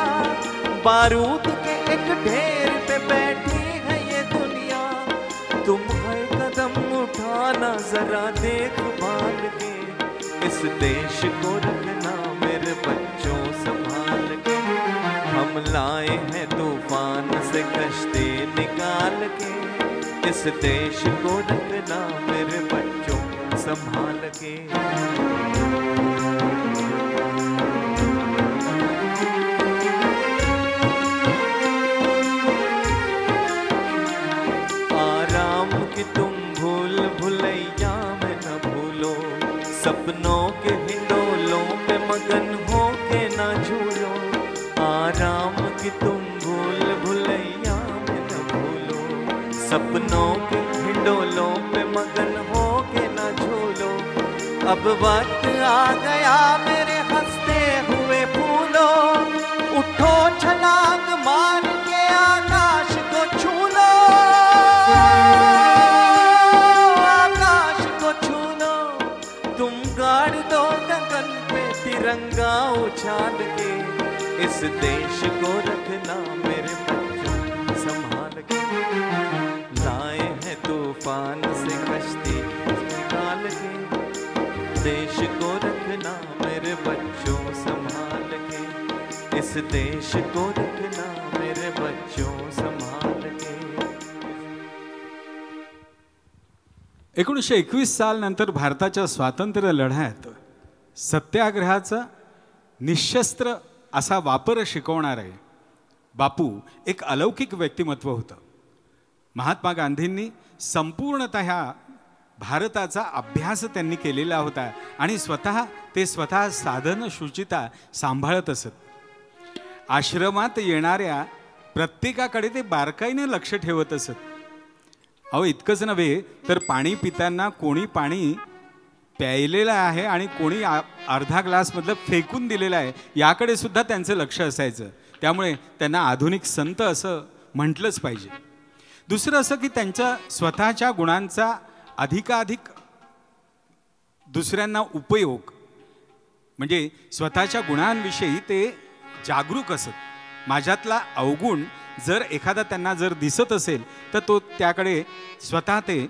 बारूद के एक ढेर पे बैठी है ये दुनिया। तुम हर कदम उठाना जरा देखभाल के, इस देश को रखना मेरे बच्चों संभाल के। हम लाए हैं तूफान से कश्ती निकाल के, इस देश को रखना मेरे बच्चों संभाल के। आराम की तुम भूल भुलैया में न भूलो, सपनों के हिंडोलों पे मगन हो के न झूलो। आराम की तुम भूल भुलैया में न भूलो, सपनों के हिंडोलों पे मगन हो के न झूलो। अब वक्त आ गया मेरे हंसते हुए फूलो, उठो छलांग मार के आकाश को छू लो, आकाश को छू लो। तुम गाड़ दो गगन पे तिरंगा उछाल के, इस देश को रखना मेरे बच्चों संभाल के। लाए हैं तूफान से कश्ती निकाल के, देश को रखना मेरे बच्चों संभाल के, इस देश को रखना मेरे बच्चों संभाल के। 1921 साल नंतर भारताच्या स्वातंत्र्य लढ्यात सत्याग्रहाचा निशस्त्र असा वापर शिकवणारे बापू एक अलौकिक व्यक्तिमत्व होतं. महात्मा गांधींनी संपूर्णतः भारताचा अभ्यास त्यांनी केलेला होता आणि स्वतः साधन शुचिता सांभाळत असत. आश्रमात येणाऱ्या प्रत्येकाकडे ते बारकाईने लक्ष ठेवत असत. अहो इतकंच नव्हे तर पाणी पिताना कोणी पाणी प्यायलेलं आहे आणि कोणी अर्धा ग्लास मधलं फेकून दिलेलं आहे याकडे सुद्धा त्यांचं लक्ष असायचं. त्यामुळे त्यांना आधुनिक संत असं म्हटलंच पाहिजे. दुसरं असं की त्यांच्या स्वतःच्या गुणांचा अधिकाधिक दुसऱ्यांना उपयोग म्हणजे स्वतःच्या गुणांविषयी ते जागरूक असत. माझ्यातला अवगुण जर एखादा त्यांना जर दिसत असेल तर तो त्याकडे स्वतः ते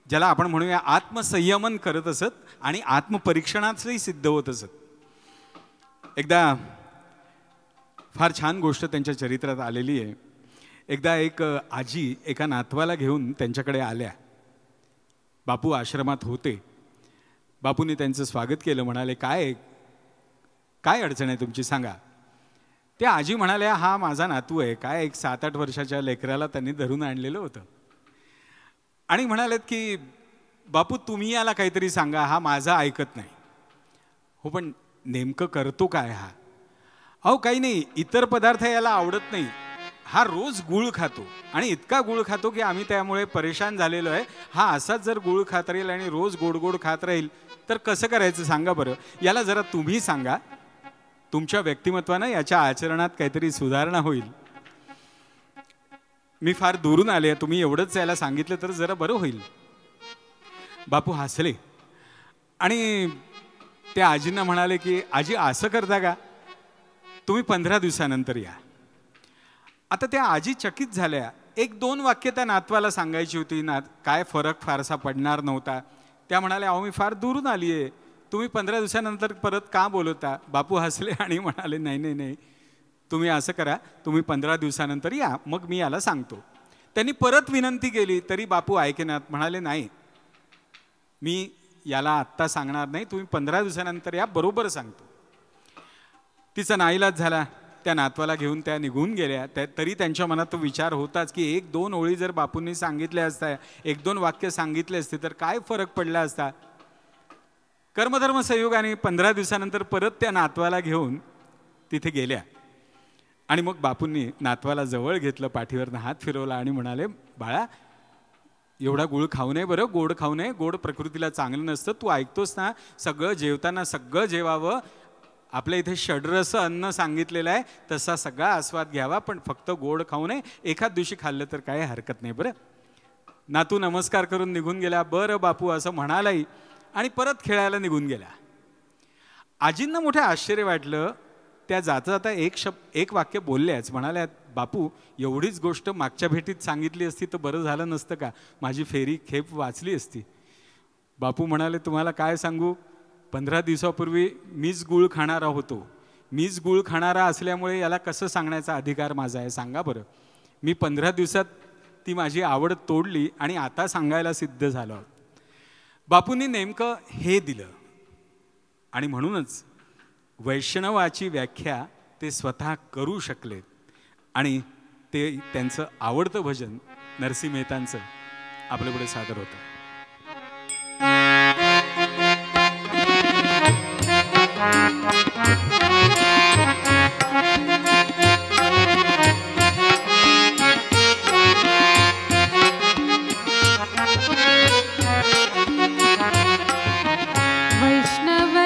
ज्याला आपण म्हणूया आत्मसंयमन करत असत आणि आत्मपरीक्षणातही सिद्ध होत असत. एकदा फार छान गोष्ट त्यांच्या चरित्रात आलेली आहे. एकदा एक आजी एका नातवाला घेऊन त्यांच्याकडे आल्या. बापू आश्रमात होते. बापूंनी त्यांचं स्वागत केलं. म्हणाले काय अडचण आहे तुमची सांगा. त्या आजी म्हणाल्या हा माझा नातू आहे. काय एक 7-8 वर्षाच्या लेकराला त्यांनी धरून आणलेलं होतं आणि म्हणालेत की बापू तुम्ही याला काहीतरी सांगा हा माझा ऐकत नाही. हो पण नेमकं करतो काय हा. अहो काही नाही इतर पदार्थ याला आवडत नाही. हा रोज गूळ खातो आणि इतका गूळ खातो की आम्ही त्यामुळे परेशान झालेलो आहे. हा असाच जर गूळ खात राहील आणि रोज गोड गोड खात राहील तर कसं करायचं सांगा बरं. याला जरा तुम्ही सांगा. तुमच्या व्यक्तिमत्वानं याच्या आचरणात काहीतरी सुधारणा होईल. मी फार दुरून आले तुम्ही एवढंच याला सांगितलं तर जरा बरं होईल. बापू हसले आणि त्या आजींना म्हणाले की आजी असं करता का तुम्ही 15 दिवसानंतर या. आता त्या आजी चकित झाल्या. 1-2 वाक्य त्या नातवाला सांगायची होती. काय फरक फारसा पडणार नव्हता. त्या म्हणाल्या, अहो मी फार दूरून आली आहे, तुम्ही 15 दिवसानंतर परत का बोलवता? बापू हसले आणि म्हणाले, नाही नाही नाही, तुम्ही असं करा, तुम्ही 15 दिवसानंतर या, मग मी याला सांगतो. त्यांनी परत विनंती केली तरी बापू ऐकेनात. म्हणाले, नाही, मी याला आत्ता सांगणार नाही, तुम्ही 15 दिवसानंतर या, बरोबर सांगतो. तिचा नाईलाज झाला. त्या नातवाला घेऊन त्या निघून गेल्या. तरी त्यांच्या मनात तो विचार होताच की 1-2 ओळी जर बापूंनी सांगितल्या असत्या, 1-2 वाक्य सांगितले असते तर काय फरक पडला असता. कर्मधर्म संयोगाने 15 दिवसानंतर परत त्या नातवाला घेऊन तिथे गेल्या. आणि मग बापूंनी नातवाला जवळ घेतलं, पाठीवरनं हात फिरवला आणि म्हणाले, बाळा, एवढा गुळ खाऊ नये बरं, गोड खाऊ नये, गोड प्रकृतीला चांगलं नसतं. तू ऐकतोस ना, सगळं जेवताना सगळं जेवावं. आपल्या इथे षड्रस अन्न सांगितलेलं आहे, तसा सगळा आस्वाद घ्यावा, पण फक्त गोड खाऊ नये. एखाद दिवशी खाल्लं तर काही हरकत नाही बरं. नातू नमस्कार करून निघून गेला. बरं बापू असं म्हणालाही आणि परत खेळायला निघून गेला. आजींना मोठं आश्चर्य वाटलं. त्या जाता जाता एक वाक्य बोलल्याच. म्हणाल्या, बापू, एवढीच गोष्ट मागच्या भेटीत सांगितली असती तर बरं झालं नसतं का? माझी फेरी खेप वाचली असती. बापू म्हणाले, तुम्हाला काय सांगू, 15 दिवसापूर्वी मीच गूळ खाणारा होतो. मीच गूळ खाणारा असल्यामुळे याला कसं सांगण्याचा अधिकार माझा आहे, सांगा बरं. मी 15 दिवसात ती माझी आवड तोडली आणि आता सांगायला सिद्ध झालो. बापूंनी नेमकं हे दिलं. आणि म्हणूनच वैष्णवाची व्याख्या ते स्वतः करू शकलेत. आणि ते त्यांचं आवडतं भजन नरसिंह मेहतांचं आपल्यापुढे सादर होतं. वैष्णव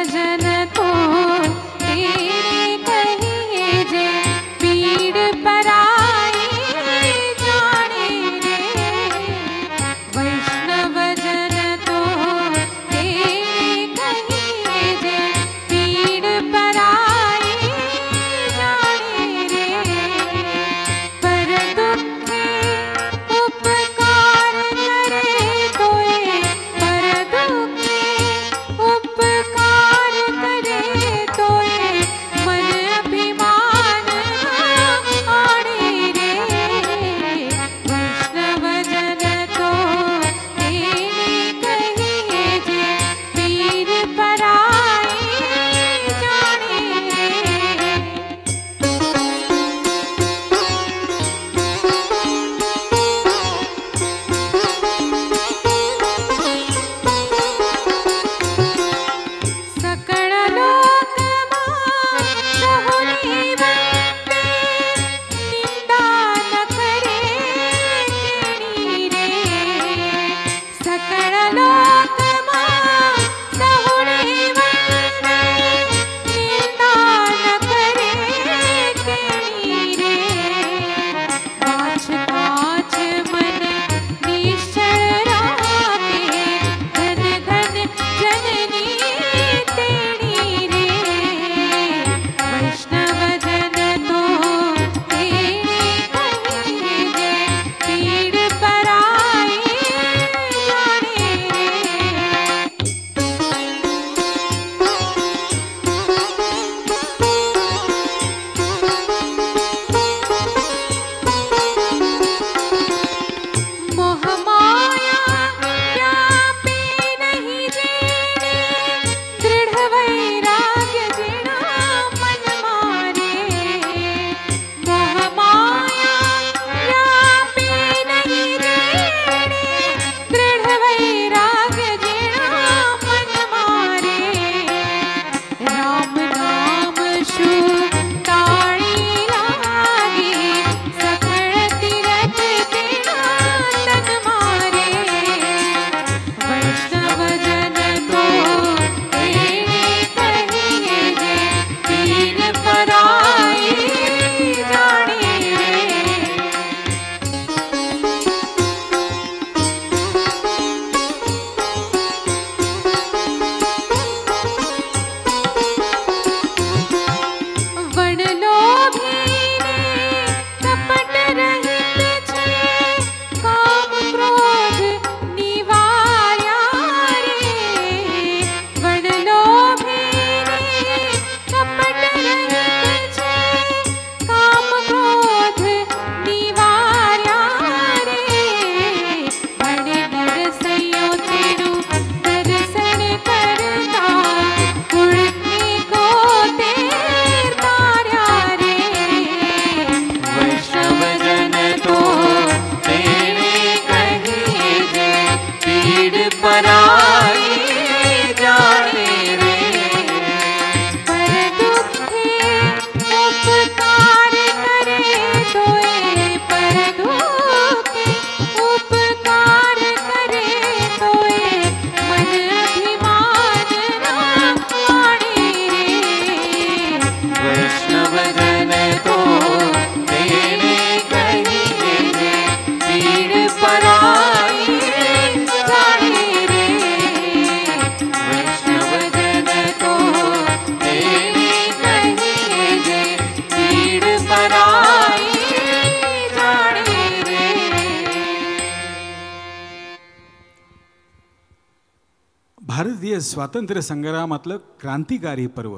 भारतीय स्वातंत्र्य संग्रामातलं क्रांतिकारी पर्व.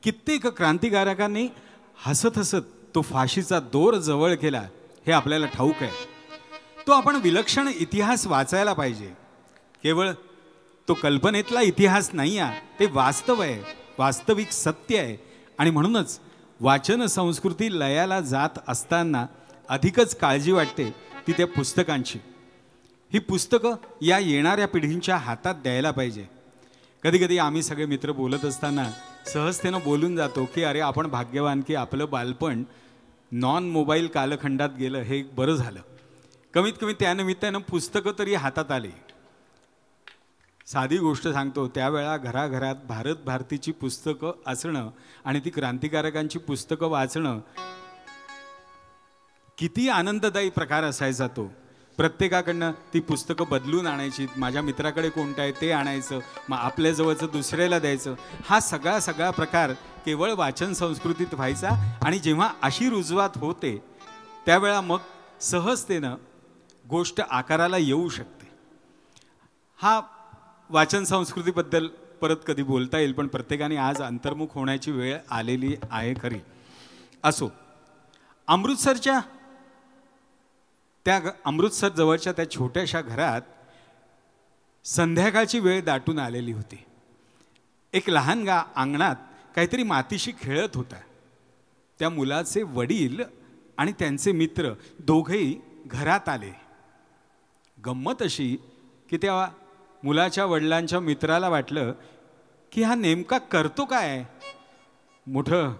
कित्येक क्रांतिकारकांनी हसत हसत तो फाशीचा दोर जवळ केला हे आपल्याला ठाऊक आहे. तो आपण विलक्षण इतिहास वाचायला पाहिजे. केवळ तो कल्पनेतला इतिहास नाही आहे, ते वास्तव आहे, वास्तविक सत्य आहे. आणि म्हणूनच वाचन संस्कृती लयाला जात असताना अधिकच काळजी वाटते ती त्या पुस्तकांची. ही पुस्तकं या येणाऱ्या पिढींच्या हातात द्यायला पाहिजे. कधी कधी आम्ही सगळे मित्र बोलत असताना सहजतेनं बोलून जातो की अरे आपण भाग्यवान की आपलं बालपण नॉन मोबाईल कालखंडात गेलं, हे बरं झालं. कमीत कमी त्यानिमित्तानं पुस्तकं तरी हातात आली. साधी गोष्ट सांगतो, त्यावेळा घराघरात भारत भारतीची पुस्तकं असणं आणि ती क्रांतिकारकांची पुस्तकं वाचणं किती आनंददायी प्रकार असायचा तो. प्रत्येकाकडनं ती पुस्तकं बदलून आणायची. माझ्या मित्राकडे कोणतं आहे ते आणायचं, मग आपल्याजवळचं दुसऱ्याला द्यायचं. हा सगळा प्रकार केवळ वाचन संस्कृतीत व्हायचा. आणि जेव्हा अशी रुजवात होते त्यावेळा मग सहजतेनं गोष्ट आकाराला येऊ शकते. हा वाचन संस्कृतीबद्दल परत कधी बोलता येईल, पण प्रत्येकाने आज अंतर्मुख होण्याची वेळ आलेली आहे खरी. असो, अमृतसर जवळच्या त्या छोट्याशा घरात संध्याकाळची वेळ दाटून आलेली होती. एक लहानगा अंगणात काहीतरी मातीशी खेळत होता. त्या मुलाचे वडील आणि त्यांचे मित्र दोघेही घरात आले. गंमत अशी की त्या मुलाच्या वडिलांच्या मित्राला वाटलं की हा नेमका करतो काय. मोठं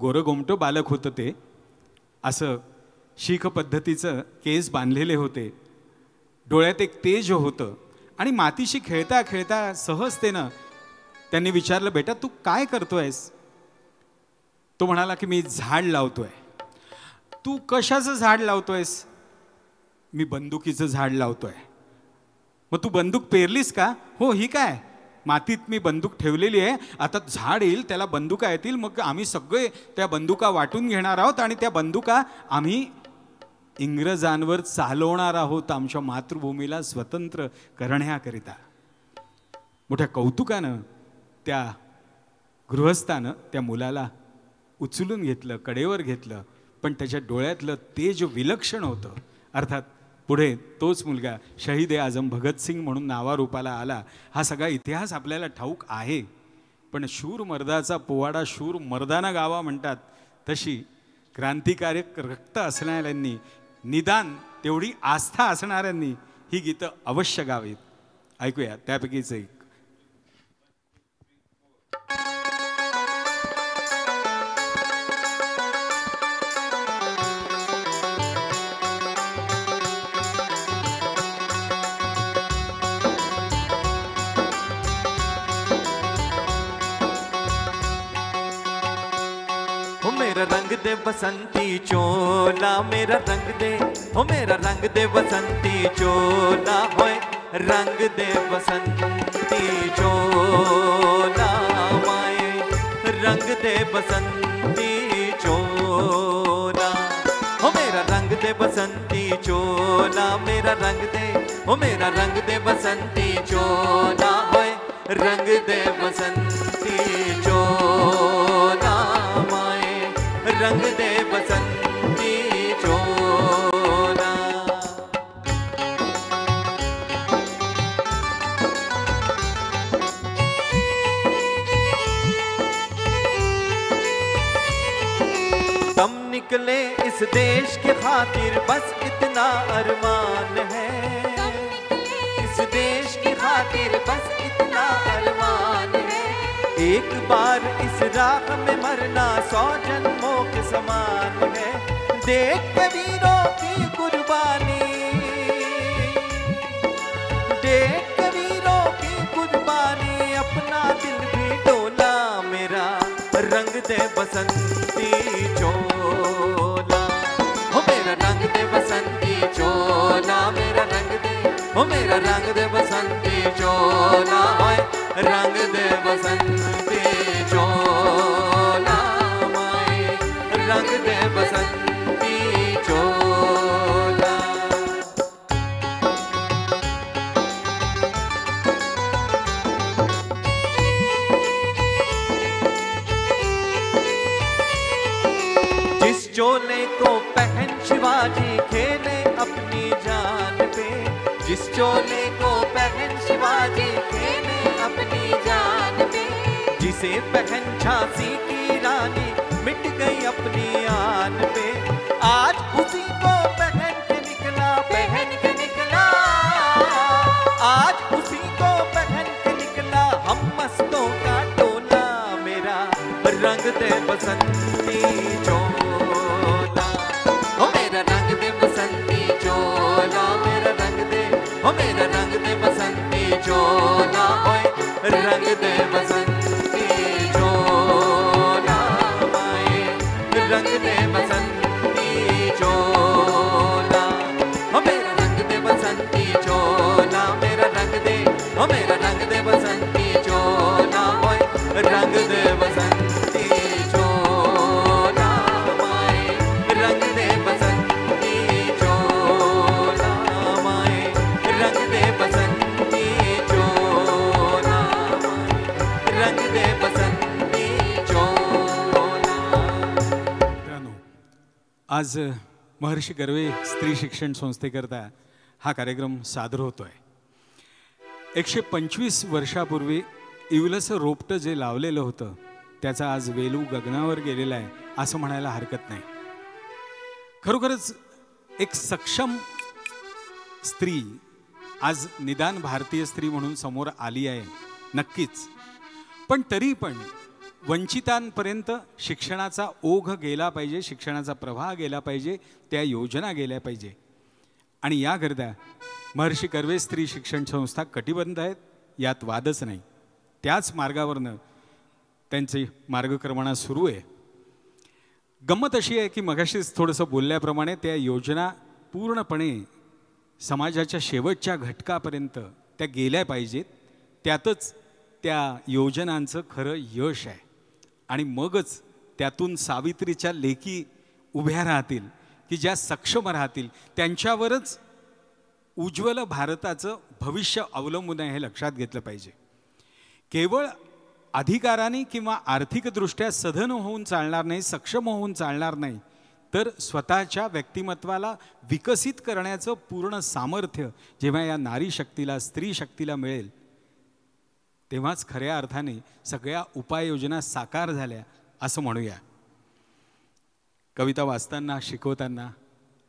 गोरगोमटं बालक होतं ते. असं शीख पद्धतीचं केस बांधलेले होते. डोळ्यात एक तेज होतं. आणि मातीशी खेळता खेळता सहजतेनं त्यांनी विचारलं, बेटा तू काय करतोयस. तो म्हणाला की मी झाड लावतोय. तू कशाचं झाड लावतोयस. मी बंदुकीचं झाड लावतोय. मग तू बंदूक पेरलीस का. हो, ही काय मातीत मी बंदूक ठेवलेली आहे. आता झाड येईल, त्याला बंदुका येतील, मग आम्ही सगळे त्या बंदुका वाटून घेणार आहोत आणि त्या बंदुका आम्ही इंग्रजांवर चालवणार आहोत आमच्या मातृभूमीला स्वतंत्र करण्याकरिता. मोठ्या कौतुकानं त्या गृहस्थानं त्या मुलाला उचलून घेतलं, कडेवर घेतलं. पण त्याच्या डोळ्यातलं तेज विलक्षण होतं. अर्थात पुढे तोच मुलगा शहीद ए आझम भगतसिंग म्हणून नावारूपाला आला. हा सगळा इतिहास आपल्याला ठाऊक आहे. पण शूर मर्दाचा पोवाडा शूर मर्दाना गावा म्हणतात, तशी क्रांतिकारक रक्त असणाऱ्यांनी, निदान तेवढी आस्था असणाऱ्यांनी ही गीतं अवश्य गावीत. ऐकूया त्यापैकीच एक. मेरा रंग दे बसंती चोला, मेरा रंग दे, हो मेरा रंग दे बसंती चोला, होए रंग दे बसंती चोला माए, रंग दे बसंती चोला, हो मेरा रंग दे बसंती चोला, मेरा रंग दे, हो मेरा रंग दे बसंती चोला, होए रंग दे बसंती चोला माए, रंग दे बसंती चोला। तुम निकले इस देश के खातिर बस इतना अरमान है, इस देश की खातिर बस इतना अरमान है, एक बार इस राह में मरना 100 जन्मों के समान है, देख के वीरों की कुर्बानी, देख के वीरों की कुर्बानी, अपना दिल भी डोला, मेरा रंग दे बसंती चोला, हो मेरा रंग दे बसंती चोला, मेरा रंग दे, हो मेरा रंग दे बसंती चोला, होए रंग दे बसंती चोला माए, रंग दे बसंती चोला। शिवाजी खेले अपनी जान पे, जिस चोले को पहन शिवाजी खेले अपनी जान पे, जिसे पहन झांसी की रानी मिट गई अपनी आन पे, आज उसी को पहन के निकला, पहन के निकला, आज उसी को पहन के निकला हम मस्तों का टोला, मेरा रंग दे बसंती चोला, ओ मेरा रंग दे बसंती चोला, मेरा रंग दे, ओ मेरा रंग दे बसंती चोला, ओए रंग दे बसंती चोला, माए रंग दे बसंती चोला, ओ मेरा रंग दे बसंती चोला, मेरा रंग दे, ओ मेरा रंग दे बसंती चोला, ओए रंग दे बसंती चोला, माए रंग दे बसंती चोला, माए रंग दे बसंती चोला, माए रंग दे बसंती चोला. मित्रांनो, आज महर्षी कर्वे स्त्री शिक्षण संस्थेकरता हा कार्यक्रम सादर होतोय. 125 वर्षापूर्वी इवलसं रोपटं जे लावलेलं होतं त्याचा आज वेलू गगनावर गेलेला आहे असं म्हणायला हरकत नाही. खरोखरच एक सक्षम स्त्री आज निदान भारतीय स्त्री म्हणून समोर आली आहे नक्कीच, पण तरी पण वंचितांपर्यंत शिक्षणाचा ओघ गेला पाहिजे, शिक्षणाचा प्रवाह गेला पाहिजे, त्या योजना गेल्या पाहिजे. आणि याकरता महर्षी कर्वे स्त्री शिक्षण संस्था कटिबद्ध आहेत, यात वादच नाही. त्याच मार्गावरनं त्यांची मार्गक्रमणा सुरू आहे. गंमत अशी आहे की मगाशीच थोडंसं बोलल्याप्रमाणे त्या योजना पूर्णपणे समाजाच्या शेवटच्या घटकापर्यंत त्या गेल्या पाहिजेत. त्यातच त्या योजनांचं खरं यश आहे. आणि मगच त्यातून सावित्रीच्या लेकी उभ्या राहतील की ज्या सक्षम राहतील, त्यांच्यावरच उज्ज्वल भारताचं भविष्य अवलंबून आहे हे लक्षात घेतलं पाहिजे. केवळ अधिकाराने किंवा आर्थिकदृष्ट्या सधन होऊन चालणार नाही, सक्षम होऊन चालणार नाही, तर स्वतःच्या व्यक्तिमत्वाला विकसित करण्याचं पूर्ण सामर्थ्य जेव्हा या नारी शक्तीला, स्त्री शक्तीला मिळेल, तेव्हाच खऱ्या अर्थाने सगळ्या उपाययोजना साकार झाल्या असं म्हणूया. कविता वाचताना, शिकवताना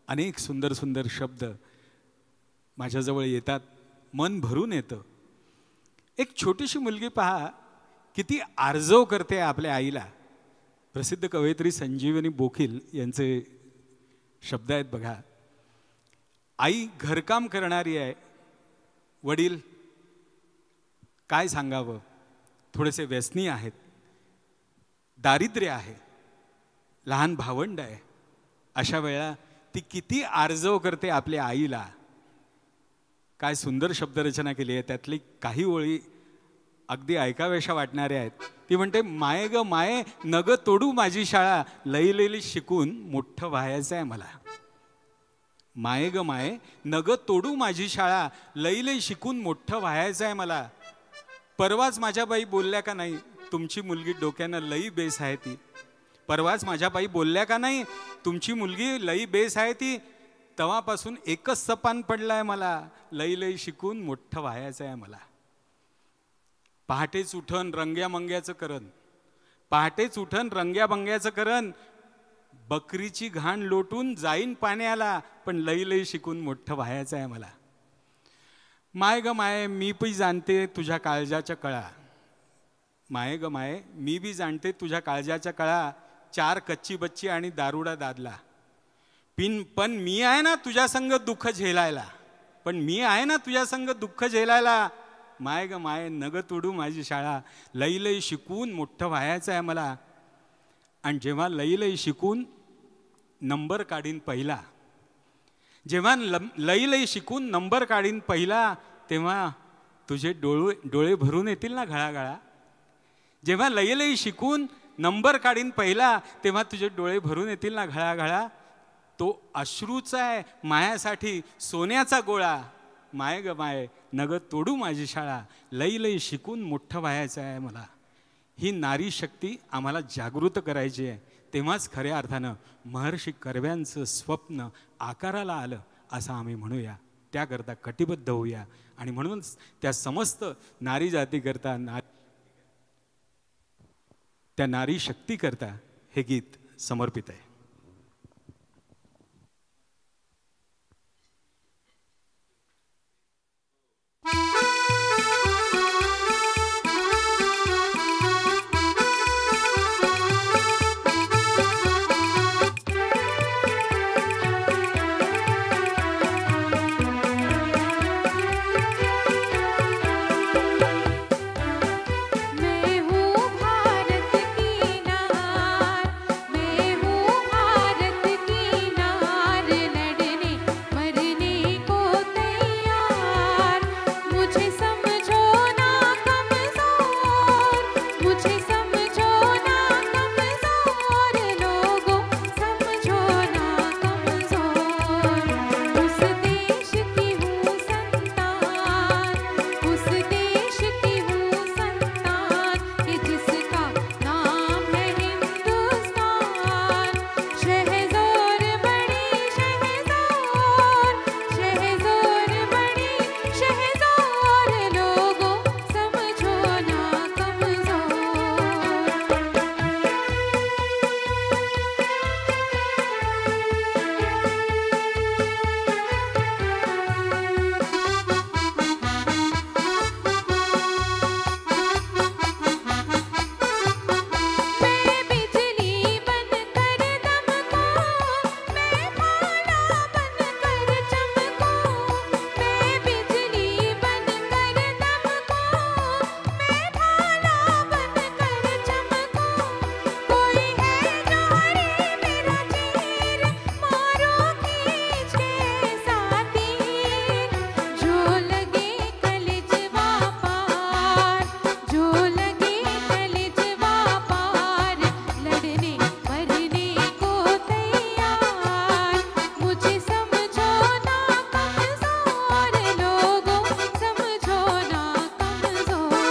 अनेक सुंदर सुंदर शब्द माझ्याजवळ येतात, मन भरून येतं. एक छोटीशी मुलगी पहा किती आर्जव करते आपल्या आईला. प्रसिद्ध कवयित्री संजीवनी बोखील यांचे शब्द आहेत बघा. आई घरकाम करणारी आहे, वडील काय सांगावं, थोडेसे व्यसनी आहेत, दारिद्र्य आहे, लहान भावंड आहे. अशा वेळा ती किती आर्जव करते आपल्या आईला. काय सुंदर शब्दरचना केली आहे. त्यातली काही ओळी अगदी ऐकाव्याशा वाटणाऱ्या आहेत. ती म्हणते, माये ग माये नग तोडू माझी शाळा, लई शिकून मोठं व्हायचं आहे मला. माये ग माये नग तोडू माझी शाळा, लई शिकून मोठं व्हायचं आहे मला. परवाच माझ्या बाई बोलल्या का नाही, तुमची मुलगी डोक्यानं लई बेस आहे ती. परवाच माझ्या बाई बोलल्या का नाही, तुमची मुलगी लई बेस आहे ती. तेव्हापासून एकच सपान पडलाय मला, लई शिकून मोठं व्हायचं आहे मला. पहाटेच उठन रंग्या मंग्याचं करन, पहाटेच उठन रंग्या मंग्याचं करन, बकरीची घाण लोटून जाईन पाण्याला, पण लई शिकून मोठं व्हायचं आहे मला. माय ग माय मी पण जाणते तुझ्या काळजाच्या कळा, माय ग माय मी बी जाणते तुझ्या काळजाच्या कळा. 4 कच्ची बच्ची आणि दारुडा दादला, पण मी आहे ना तुझ्या संग दुःख झेलायला, पण मी आहे ना तुझ्या संग दुःख झेलायला. माय ग माय नग तोडू माझी शाळा, लई शिकून मोठं व्हायचं आहे मला. आणि जेव्हा लई शिकून नंबर काढीन पहिला, जेव्हा लई शिकून नंबर काढीन पहिला, तेव्हा तुझे डोळे भरून येतील ना घळाघळा. जेव्हा लई शिकून नंबर काढीन पहिला, तेव्हा तुझे डोळे भरून येतील ना घळाघळा. तो अश्रूचा आहे मायासाठी सोन्याचा गोळा. माय ग माय नग तोडू माझी शाळा, लई शिकून मोठं व्हायचं आहे मला. ही नारी शक्ती आम्हाला जागृत करायची आहे. तेव्हाच खऱ्या अर्थानं महर्षी कर्व्यांचं स्वप्न आकाराला आलं असं आम्ही म्हणूया. त्याकरता कटिबद्ध होऊया आणि म्हणूनच त्या समस्त नारी जातीकरता त्या नारी शक्तीकरता हे गीत समर्पित आहे. मैं हूँ भारत की नार, मैं हूँ भारत की नार, लड़ने मरने को तैयार. मुझे समझो ना कमज़ोर, मुझे समझो ना कमज़ोर, लोगों समझो ना कमज़ोर. उस देश की हूँ संतान, उस देश की हूँ संतान, कि जिसका नाम है हिंदुस्तान. शहज़ोर बड़ी शहज़ोर, शहज़ोर बड़ी शहज़ोर, लोगों समझो ना कमज़ोर. मैं बिजली बनकर दमकूं, मैं भाला बनकर चमकूं. मैं बिजली बनकर दमकूं, मैं भाला बनकर चमकूं. कोई है जो हरे मेरा चीर, मारो खींच के साथी. जो लगे कलेजवा पार, जो लगे कलेजवा पार, लड़ने मरने को तैयार. मुझे समझो ना कमज़ोर, लोगों समझो ना कमज़ोर.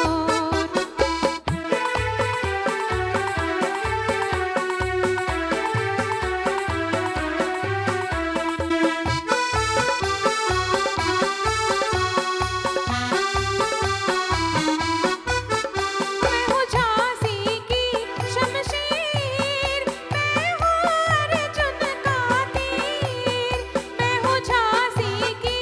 मैं हूँ झांसी की शमशीर, मैं हूँ अर्जुन का तीर. मैं हूँ झांसी की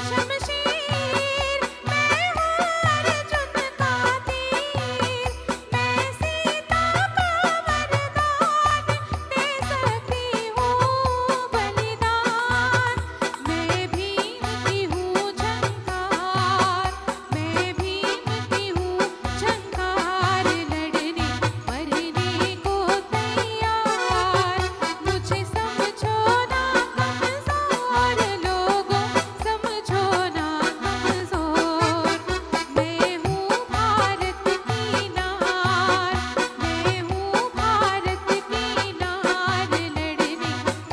शमशीर, मैं हूँ अर्जुन का तीर. मैं सीता का वरदान दे सकती हूँ बलिदान. मैं भीम की हूँ झंकार, मैं भीम की हूँ झंकार, लड़ने मरने को तैयार. मुझे समझो ना कमज़ोर, लोगों समझो ना कमज़ोर. मैं हूँ भारत की नार, मैं हूँ भारत की नार, लड़ने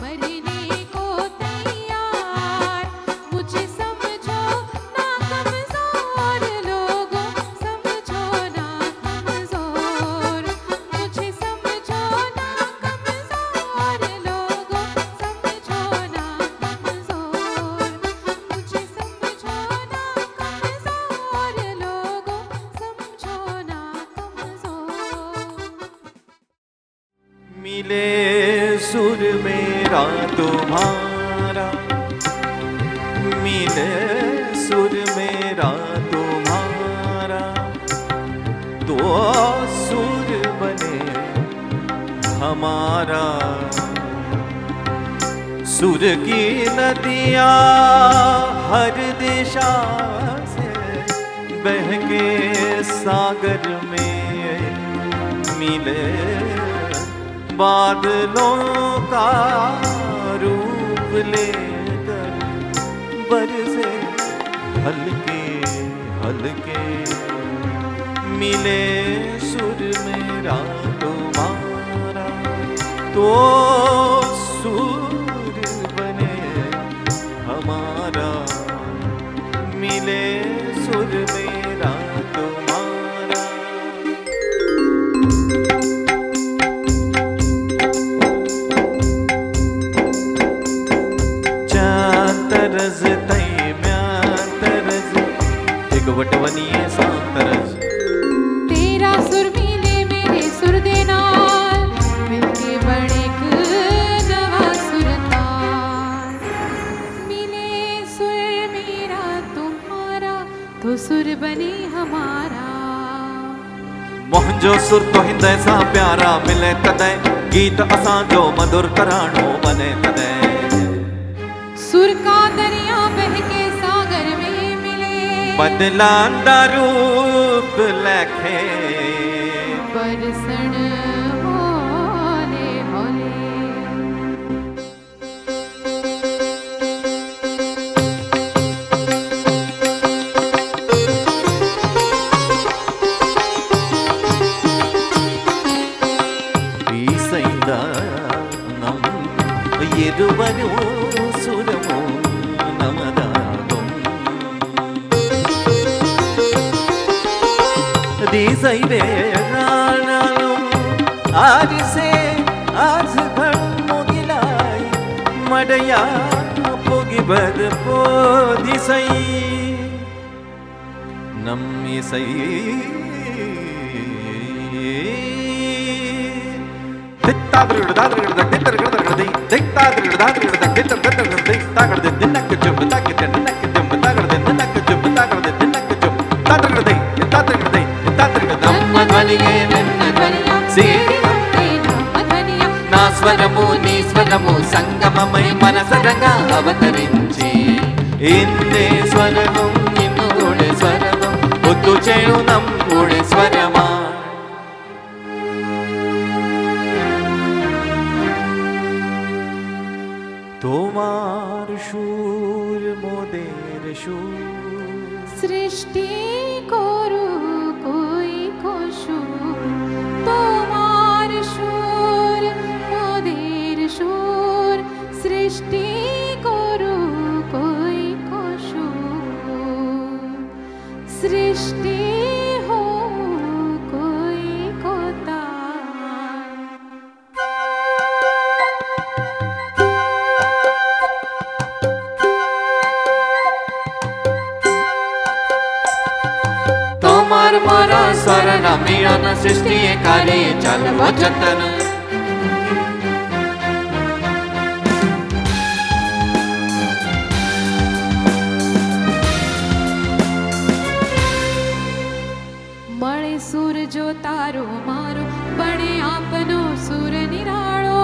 मरने को तैयार. मुझे समझो ना कमज़ोर, लोगों समझो ना कमज़ोर. मुझे समझो ना कमज़ोर, लोगों समझो ना कमज़ोर. मुझे समझो ना कमज़ोर, लोगों समझो ना कमज़ोर. मिले सुर मेरा तुम्हारा, मिले सुर मेरा तुम्हारा, तो सुर बने हमारा. सुर की नदियाँ हर दिशा से बह के सागर में मिले. बादलों का रूप लेकर बरसे हल्के हल्के. मिले सुर मेरा तुम्हारा, तो सुर बने हमारा. मिले सुर मेरा तुम्हारा. वटवनिए सांतरज तेरा सुर मिले मेरे सुर दे नाल मिलके बड़े एक नवा सुरताल मिले सुर मेरा तुम्हारा तो सुर बने हमारा मोहंजो सुर तो हिंदे सा प्यारा मिले तदे गीत असां जो मधुर कराणो बने तदे सुर का दरिया बह के सागर में मिले बदलांदा रूप लखे बरसण होले होले ഇരുവരൂ സുരമോ നമദാഗം ദിസൈവേറാണലും ആരിസേ ആസ് ഭൺമുകിലായി മടയാ പൊഗിബർ പോദിസൈ നമ്മിസൈ స్వరము నీ స్వరము సంగమమై మనసరంగా అవతరించి ఇన్నే స్వరము నిన్ను గూడే స్వరము ఒత్తు చేను నమ్ముడే స్వరమా তোমার সুর মোদের সুর সৃষ্টি করু কই সুর তোমার সুর মোদের সুর সৃষ্টি করু কই সুর সৃষ্টি হো কই কোতা তোমার মারা শরণ মিলন সৃষ্টি কালে চলব যতন મળે સુર જો તારો મારો બને આપનો સુર નિરાળો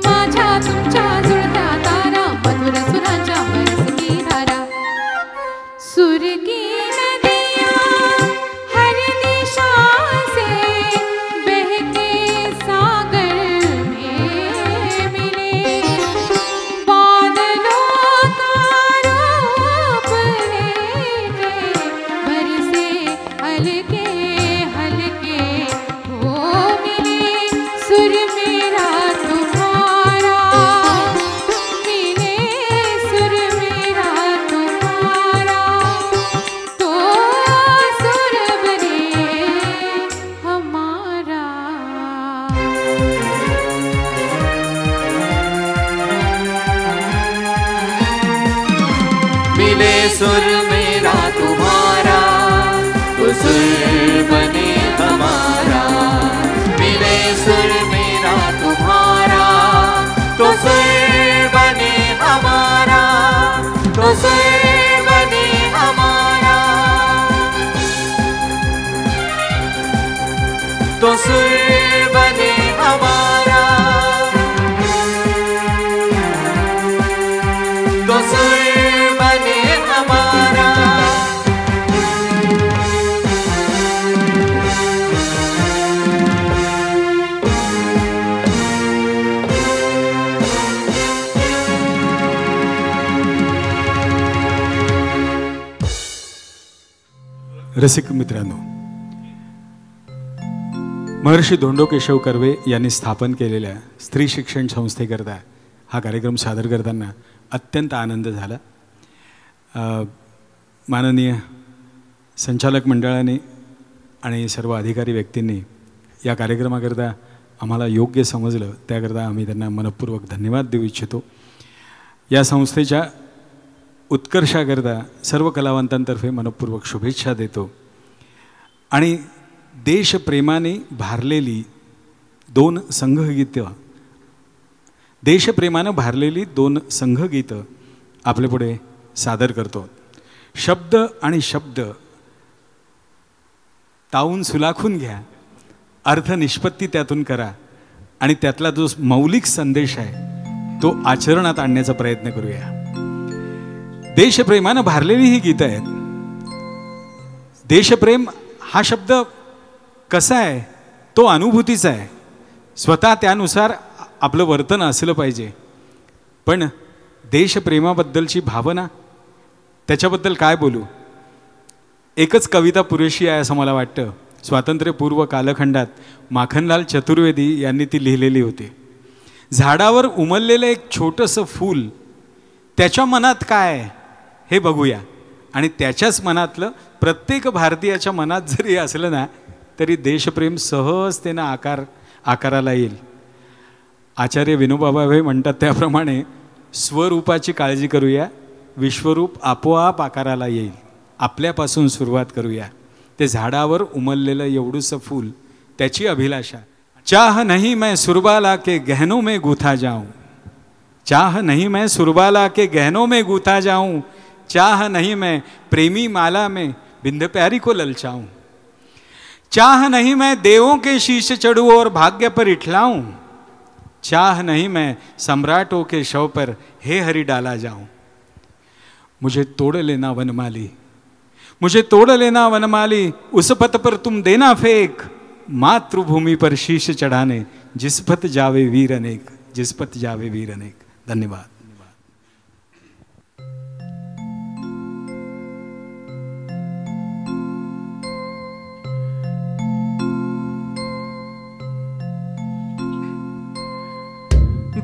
माझ्या तुमच्या जुळत्या तारा मधुर सुरांच्या बरसती धारा सुर की नदियाँ हर दिशा से बहते सागर में मिले बादलों का रूप लेके बरसे हल्के हल्के हो मिले सुर मेरा तुम्हारा मिले सुर मेरा तुम्हारा तो सुर बने हमारा मिले सुर मेरा तुम्हारा तो सुर बने हमारा मिले सुर मेरा तुम्हारा तो सुर बने हमारा तो सुर बने हमारा तो सुर बने हमारा तो सुर बने हमारा रसिक मित्रांनो, महर्षी धोंडो केशव कर्वे यांनी स्थापन केलेल्या स्त्री शिक्षण संस्थेकरता हा कार्यक्रम सादर करताना अत्यंत आनंद झाला. माननीय संचालक मंडळाने आणि सर्व अधिकारी व्यक्तींनी या कार्यक्रमाकरता आम्हाला योग्य समजलं, त्याकरता आम्ही त्यांना मनपूर्वक धन्यवाद देऊ इच्छितो. या संस्थेच्या उत्कर्षाकरता सर्व कलावंतांतर्फे मनपूर्वक शुभेच्छा देतो. आणि देशप्रेमाने भारलेली देशप्रेमानं भारलेली दोन संघगीतं आपल्यापुढे सादर करतो. शब्द आणि शब्द तावून सुलाखून घ्या, अर्थ निष्पत्ती त्यातून करा आणि त्यातला जो मौलिक संदेश आहे तो आचरणात आणण्याचा प्रयत्न करूया. देशप्रेमानं भारलेली ही गीतं आहेत. देशप्रेम हा शब्द कसा आहे, तो अनुभूतीचा आहे. स्वतः त्यानुसार आपलं वर्तन असलं पाहिजे. पण देशप्रेमाबद्दलची भावना, त्याच्याबद्दल काय बोलू. एकच कविता पुरेशी आहे असं मला वाटतं. स्वातंत्र्यपूर्व कालखंडात माखनलाल चतुर्वेदी यांनी ती लिहिलेली होती. झाडावर उमललेलं एक छोटंसं फूल, त्याच्या मनात काय आहे हे बघूया. आणि त्याच्याच मनातलं प्रत्येक भारतीयाच्या मनात जरी असलं ना तरी देशप्रेम सहजतेनं आकाराला येईल. आचार्य विनोबा भावे म्हणतात त्याप्रमाणे स्वरूपाची काळजी करूया, विश्वरूप आपोआप आकाराला येईल. आपल्यापासून सुरुवात करूया. ते झाडावर उमललेलं एवढूसं फूल, त्याची अभिलाषा. चाह नहीं मैं सुरबाला के गहनों में गूथा जाऊं, चाह नहीं मैं सुरबाला के गहनों में गूथा जाऊं, चाह नहीं मैं प्रेमी माला में बिंद प्यारी को ललचाऊं, चाह नहीं मैं देवों के शीश चढ़ूं और भाग्य पर इठलाऊं, चाह नहीं मैं सम्राटों के शव पर हे हरि डाला जाऊं. मुझे तोड़ लेना वनमाली, मुझे तोड़ लेना वनमाली, उस पथ पर तुम देना फेंक, मातृभूमि पर शीश चढ़ाने जिस पथ जावे वीर अनेक, जिस पथ जावे वीर अनेक. धन्यवाद.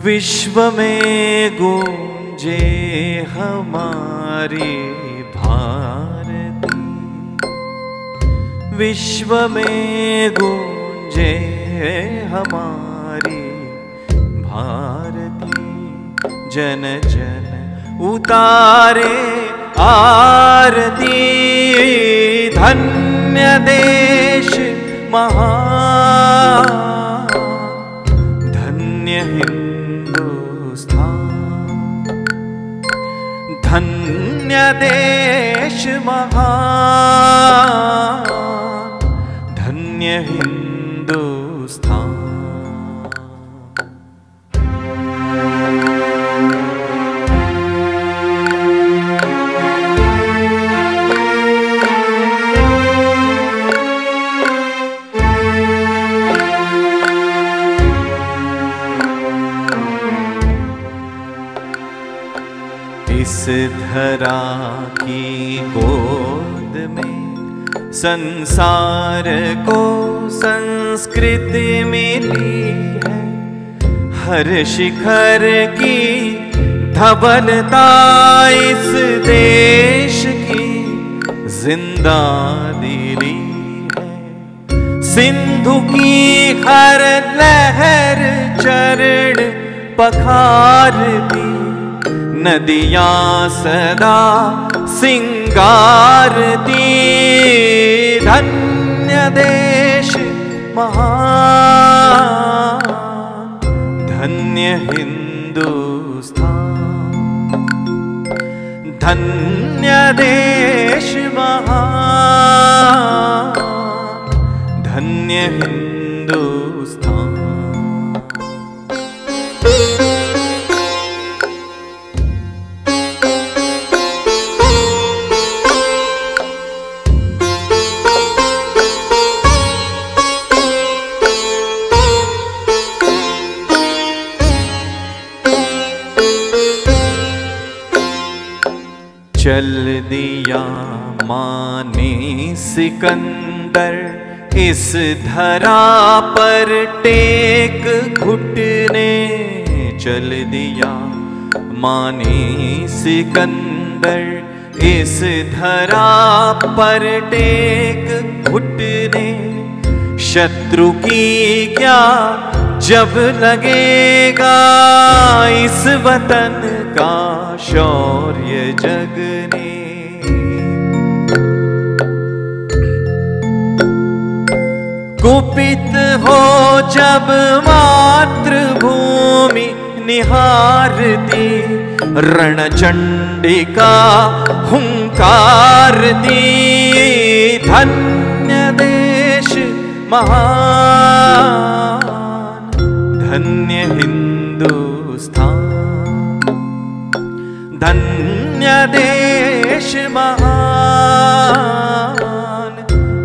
विश्व में गूंजे हमारी भारती, विश्व में गूंजे हमारी भारती, जन जन उतारे आरती, धन्य देश महान, धन्य धन्य देश महान, धन्य हिंदुस्तान. इस धरा की गोद में संसार को संस्कृति मिली है, हर शिखर की धवलता इस देश की जिंदा दिली है, सिंधु की हर लहर चरण पखारती, नदियां सदा सिंगारती, धन्य देश महान, धन्य हिंदुस्तान, धन्य देश महान, धन्य हिंदुस्तान. चल दिया माँ ने सिकंदर इस धरा पर टेक घुटने, चल दिया माँ ने सिकंदर इस धरा पर टेक घुटने, शत्रु की क्या जब लगेगा इस वतन का शौर्य जग ने। कुपित हो जब मातृभूमि निहारती, रणचंडिका हुंकार दी। धन्य देश महान, धन्य हिंदुस्तान, धन्य देश महान,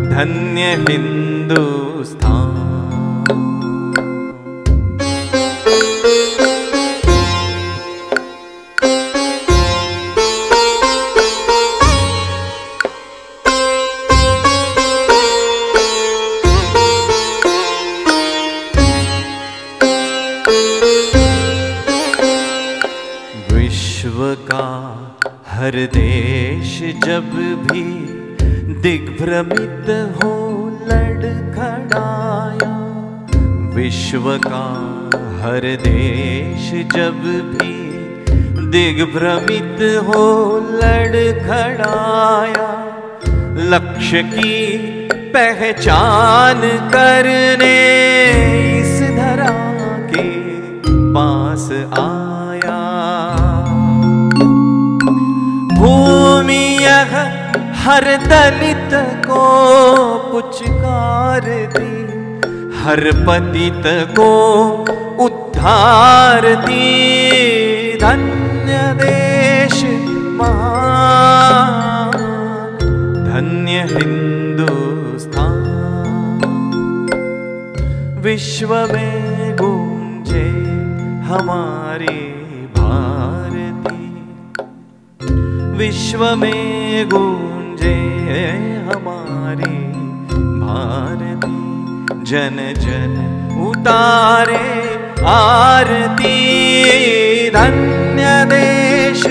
धन्य हिंदुस्तान। हर देश जब भी दिग्भ्रमित हो लड़खड़ाया, विश्व का हर देश जब भी दिग्भ्रमित हो लड़खड़ाया, लक्ष्य की पहचान करने इस धरा के पास आया। भूमि यह हर दलित को पुचकारती, हर पतित को उद्धारती। धन्य देश महान, धन्य हिंदुस्तान। विश्व में गूंजे हमारी भारती, विश्व में गूंजे हमारी भारती। जन जन उतारे आरती, धन्य देश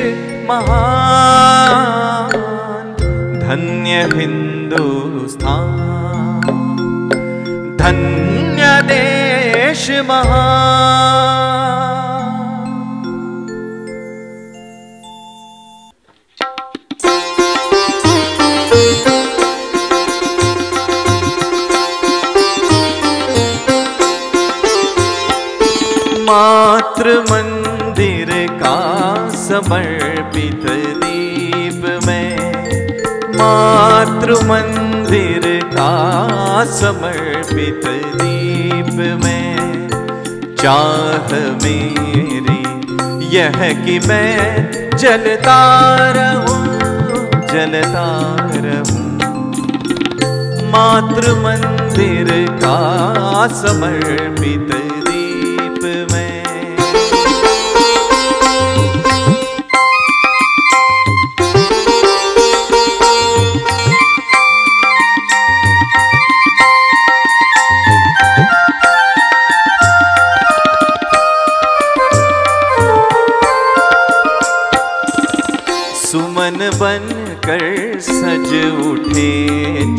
महान, धन्य हिंदुस्तान, धन्य देश महान। मातृ मंदिर का समर्पित दीप में, मातृ मंदिर का समर्पित दीप में, चाह मेरी यह कि मैं जलता रहूं, जलता रहूं। मातृ मंदिर का समर्पित दीप में। सुमन बन कर सज उठे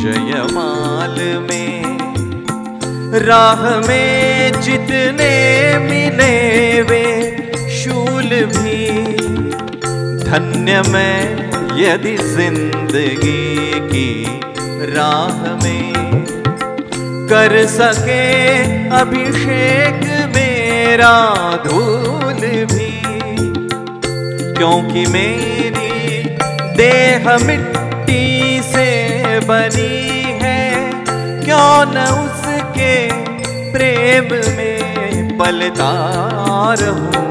जयमाल में, राह में जितने मिले वे शूल भी। धन्य मैं यदि जिंदगी की राह में कर सके अभिषेक मेरा धूल भी। क्योंकि मेरी देह मिट्टी से बनी है, क्यों न उसके प्रेम में पलता रहूं।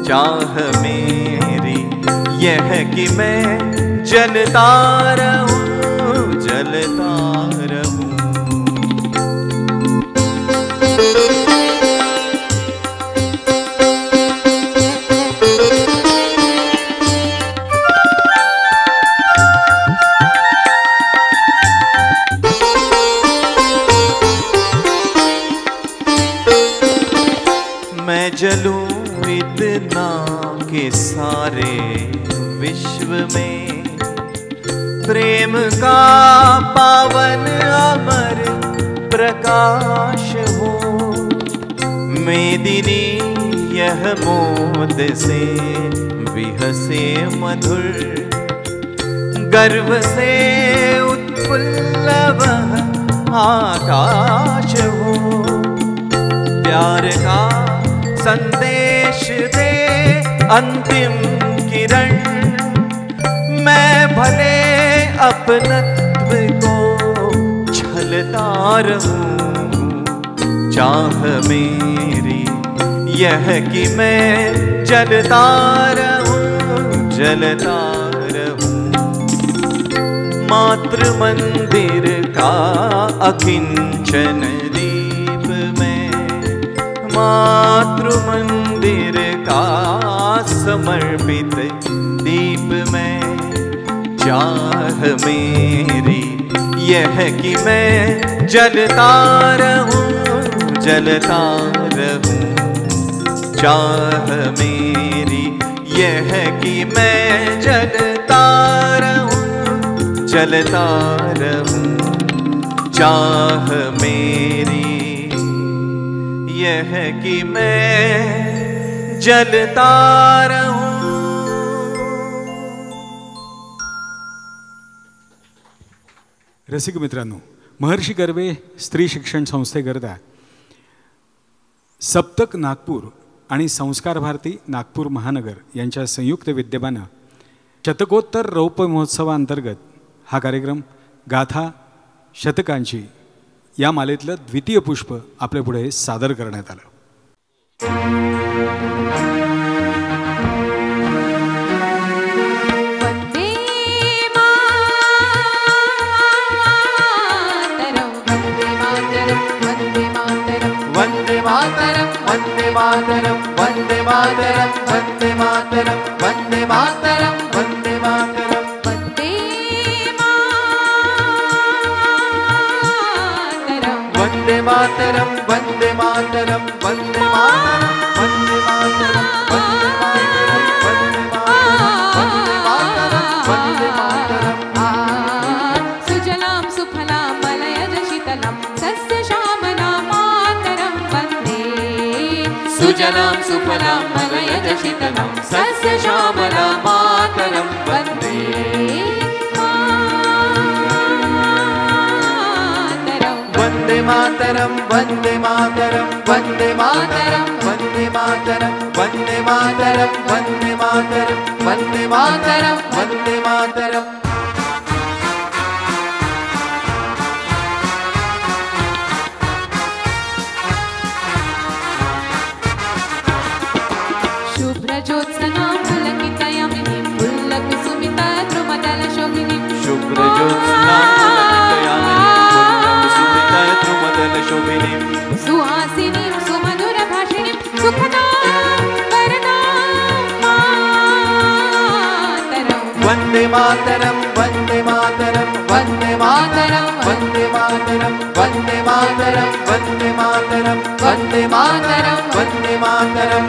चाह मेरी यह कि मैं जलता रहूं, जलता रहूं। मैं जलूं इतना कि सारे विश्व में प्रेम का पावन अमर प्रकाश हो। निवेदिनी यह मोद से विहसे मधुर, गर्व से उत्फुल्ल वह आकाश हो। प्यार का संदेश दे अंतिम किरण, मैं भले अपनत्व को छलता रहूं। चाह मेरी यह कि मैं जलता रहूं, जलता रहूं। मातृ मंदिर का अकिंचन दीप में, मातृ मंदिर का समर्पित दीप में। चाह मेरी यह कि मैं जलता रहूं, जलता रहूं। चाह मेरी यह कि मैं जलता रहूं, जलता रहूं। चाह मेरी यह कि मैं जलता रहूं। रसिक मित्रांनो, महर्षी कर्वे स्त्री शिक्षण संस्थेकरता सप्तक नागपूर आणि संस्कार भारती नागपूर महानगर यांच्या संयुक्त विद्यमानं शतकोत्तर रौप्य महोत्सवाअंतर्गत हा कार्यक्रम गाथा शतकांची या मालेतलं द्वितीय पुष्प आपल्यापुढे सादर करण्यात आलं। वंदे मातरम, वंदे मातरम, वंदे मातरम, वंदे मातरम, वंदे मातरम, वंदे मातरम, वंदे मातरम, वंदे मातरम, वंदे मातरम, वंदे मातरम, वंदे मातरम, वंदे मातरम, वंदे मातरम। सुजलां सुफलां मलयज शीतलां सस्य श्यामलां मातरं वन्दे। सुजलां सुफलां मलयज शीतलां सस्य श्यामलां मातरं वन्दे। वन्दे मातरं, वन्दे मातरं, वन्दे मातरं, वन्दे मातरं, वन्दे मातरं, वन्दे मातरं, वन्दे मातरं, वन्दे मातरं। शुभ्रज्योत्स्नां पुलकितयामिनीं पुल्लकुसुमिता द्रुमदलशोभिनीं शुभ्रज्योत्स्नां पुलकितयामिनीं सुहासिनीं सुमधुरभाषिणीं सुखदां वरदां मातरं। वन्दे मातरं, वन्दे मातरं, वन्दे मातरं, वन्दे मातरं, वन्दे मातरं, वन्दे मातरं, वन्दे मातरं, वन्दे मातरं।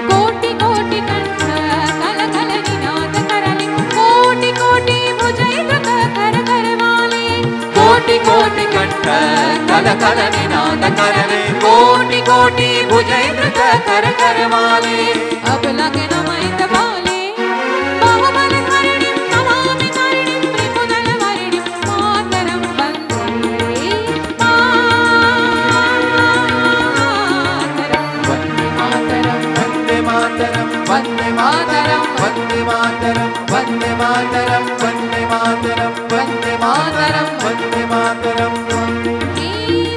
कोटि कोटि कंठ कल कल निनाद करले, कोटि कोटि भुजैन्द्र कर करवाले। कोटि कोटि कंठ कल कल निनाद करले, कोटि कोटि भुजैन्द्र कर करवाले। अब लगन मैत बाले बाहुबल धरणीं नमामि धरणीं त्रिपुदल वरणीं मातरं वन्दे। वन्दे मातरं, वन्दे मातरं, वन्दे मातरं, वन्दे मातरं, वन्दे मातरं, वन्दे मातरं, वन्दे मातरं। हे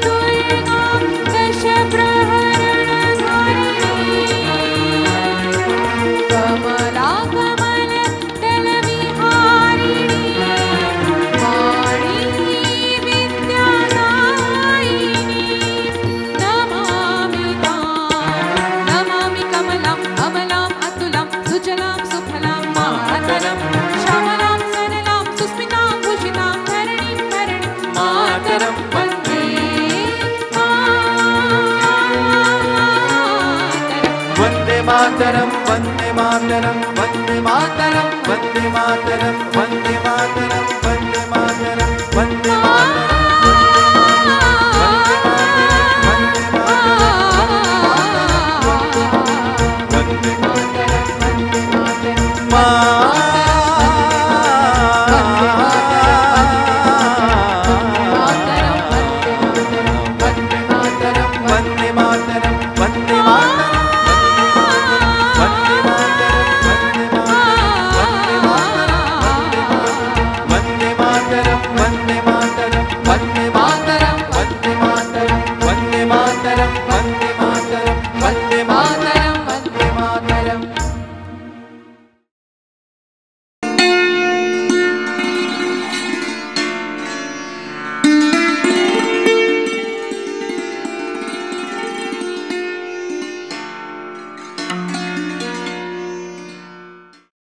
दुर्गा दश प्रहरण धारिणी कमला मातरम वंदे मातरम वंदे मातरम वंदे मातरम वंदे मातरम वंदे मातरम वंदे